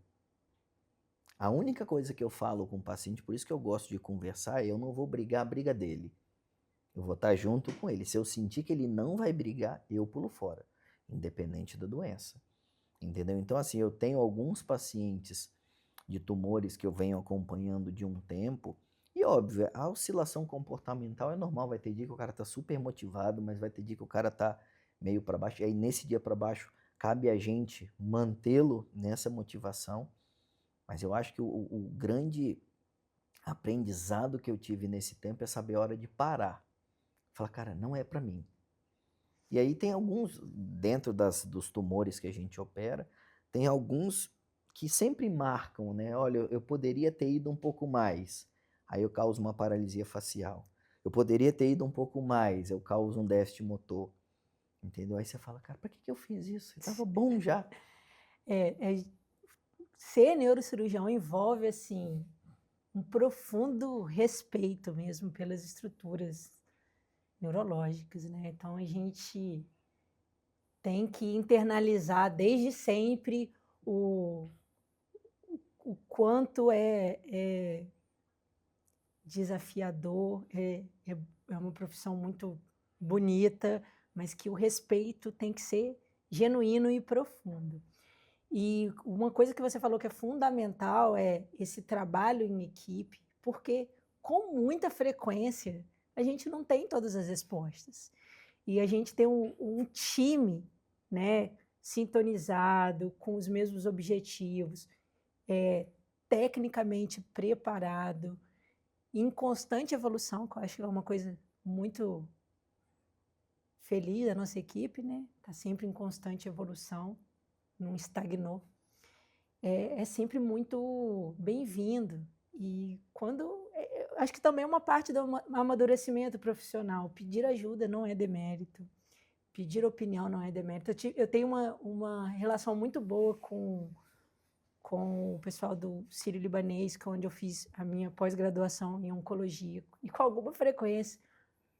A única coisa que eu falo com o paciente, por isso que eu gosto de conversar, eu não vou brigar a briga dele. Eu vou estar junto com ele. Se eu sentir que ele não vai brigar, eu pulo fora, independente da doença. Entendeu? Então assim, eu tenho alguns pacientes de tumores que eu venho acompanhando de um tempo. E óbvio, a oscilação comportamental é normal, vai ter dia que o cara tá super motivado, mas vai ter dia que o cara tá meio para baixo. E aí nesse dia para baixo, cabe a gente mantê-lo nessa motivação. Mas eu acho que o grande aprendizado que eu tive nesse tempo é saber a hora de parar. Falar, cara, não é para mim. E aí tem alguns, dentro dos tumores que a gente opera, tem alguns que sempre marcam, né? Olha, eu poderia ter ido um pouco mais, aí eu causo uma paralisia facial. Eu poderia ter ido um pouco mais, eu causo um déficit motor. Entendeu? Aí você fala, cara, para que eu fiz isso? Eu tava bom já. Ser neurocirurgião envolve, assim, um profundo respeito mesmo pelas estruturas neurológicas, né? Então, a gente tem que internalizar desde sempre o quanto é desafiador, é uma profissão muito bonita, mas que o respeito tem que ser genuíno e profundo. E uma coisa que você falou que é fundamental é esse trabalho em equipe, porque com muita frequência a gente não tem todas as respostas. E a gente tem um time, né, sintonizado, com os mesmos objetivos, tecnicamente preparado, em constante evolução, que eu acho que é uma coisa muito feliz da nossa equipe, né? Está sempre em constante evolução, não estagnou. É sempre muito bem-vindo. E acho que também é uma parte do amadurecimento profissional. Pedir ajuda não é demérito. Pedir opinião não é demérito. Eu tenho uma relação muito boa com com o pessoal do Sírio-Libanês, que é onde eu fiz a minha pós-graduação em oncologia, e com alguma frequência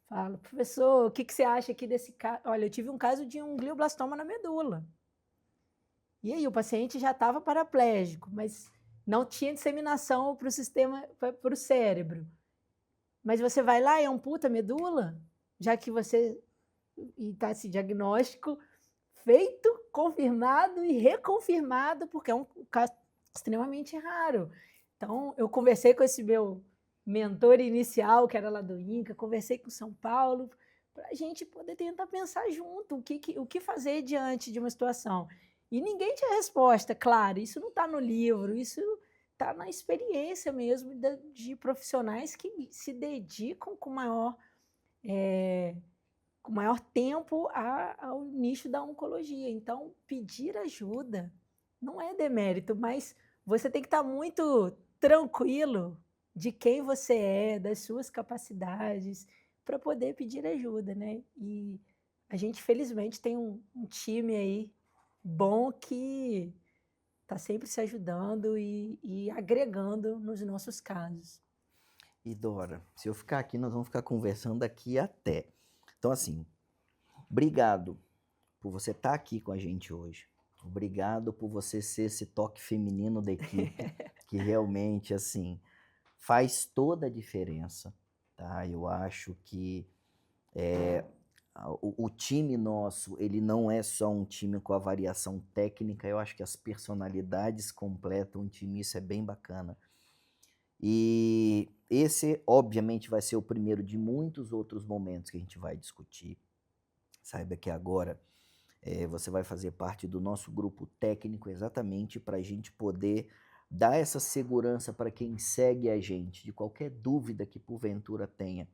falo, professor, o que você acha aqui desse caso? Olha, eu tive um caso de um glioblastoma na medula. E aí o paciente já estava paraplégico, mas não tinha disseminação para o sistema, para o cérebro. Mas você vai lá e amputa a medula, já que você está esse diagnóstico feito, confirmado e reconfirmado, porque é um caso extremamente raro. Então, eu conversei com esse meu mentor inicial, que era lá do INCA, conversei com São Paulo, para a gente poder tentar pensar junto o que fazer diante de uma situação. E ninguém tinha resposta, claro, isso não está no livro, isso está na experiência mesmo de profissionais que se dedicam com maior tempo ao nicho da oncologia. Então, pedir ajuda não é demérito, mas você tem que estar muito tranquilo de quem você é, das suas capacidades, para poder pedir ajuda, né? E a gente, felizmente, tem um time aí bom que está sempre se ajudando e agregando nos nossos casos. E Dora, se eu ficar aqui, nós vamos ficar conversando aqui até. Então, assim, obrigado por você estar aqui com a gente hoje. Obrigado por você ser esse toque feminino da equipe, que realmente, assim, faz toda a diferença, tá? Eu acho que o time nosso, ele não é só um time com a variação técnica, eu acho que as personalidades completam um time, isso é bem bacana. E esse, obviamente, vai ser o primeiro de muitos outros momentos que a gente vai discutir. Saiba que agora você vai fazer parte do nosso grupo técnico exatamente para a gente poder dar essa segurança para quem segue a gente, de qualquer dúvida que porventura tenha.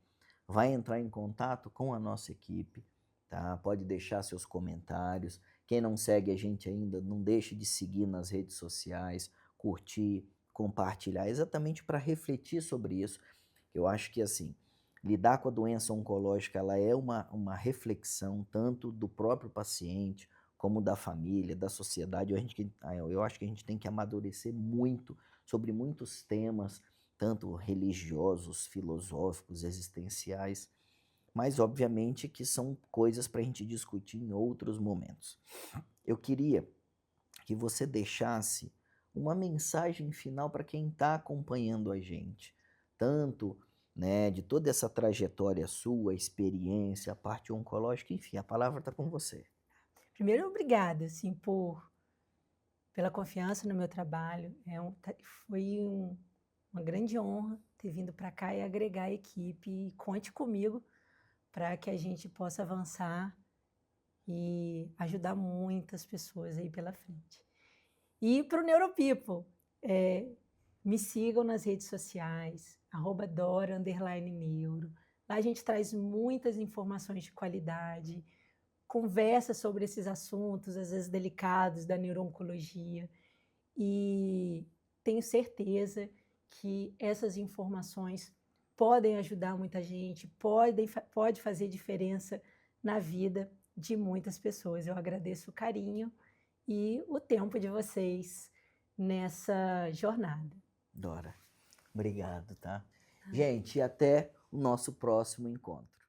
Vai entrar em contato com a nossa equipe, tá? Pode deixar seus comentários. Quem não segue a gente ainda, não deixe de seguir nas redes sociais, curtir, compartilhar, exatamente para refletir sobre isso. Eu acho que, assim, lidar com a doença oncológica, ela é uma reflexão tanto do próprio paciente, como da família, da sociedade. Eu acho que a gente tem que amadurecer muito sobre muitos temas, tanto religiosos, filosóficos, existenciais, mas obviamente que são coisas para a gente discutir em outros momentos. Eu queria que você deixasse uma mensagem final para quem está acompanhando a gente, tanto de toda essa trajetória sua, experiência, a parte oncológica, enfim, a palavra está com você. Primeiro, obrigada, assim, pela confiança no meu trabalho. Foi uma grande honra ter vindo para cá e agregar a equipe. E conte comigo para que a gente possa avançar e ajudar muitas pessoas aí pela frente. E para o Neuropeople, me sigam nas redes sociais, @Dora_Neuro. Lá a gente traz muitas informações de qualidade, conversa sobre esses assuntos, às vezes delicados, da neuro-oncologia. E tenho certeza que essas informações podem ajudar muita gente, pode fazer diferença na vida de muitas pessoas. Eu agradeço o carinho e o tempo de vocês nessa jornada. Dora, obrigado, tá? Gente, até o nosso próximo encontro.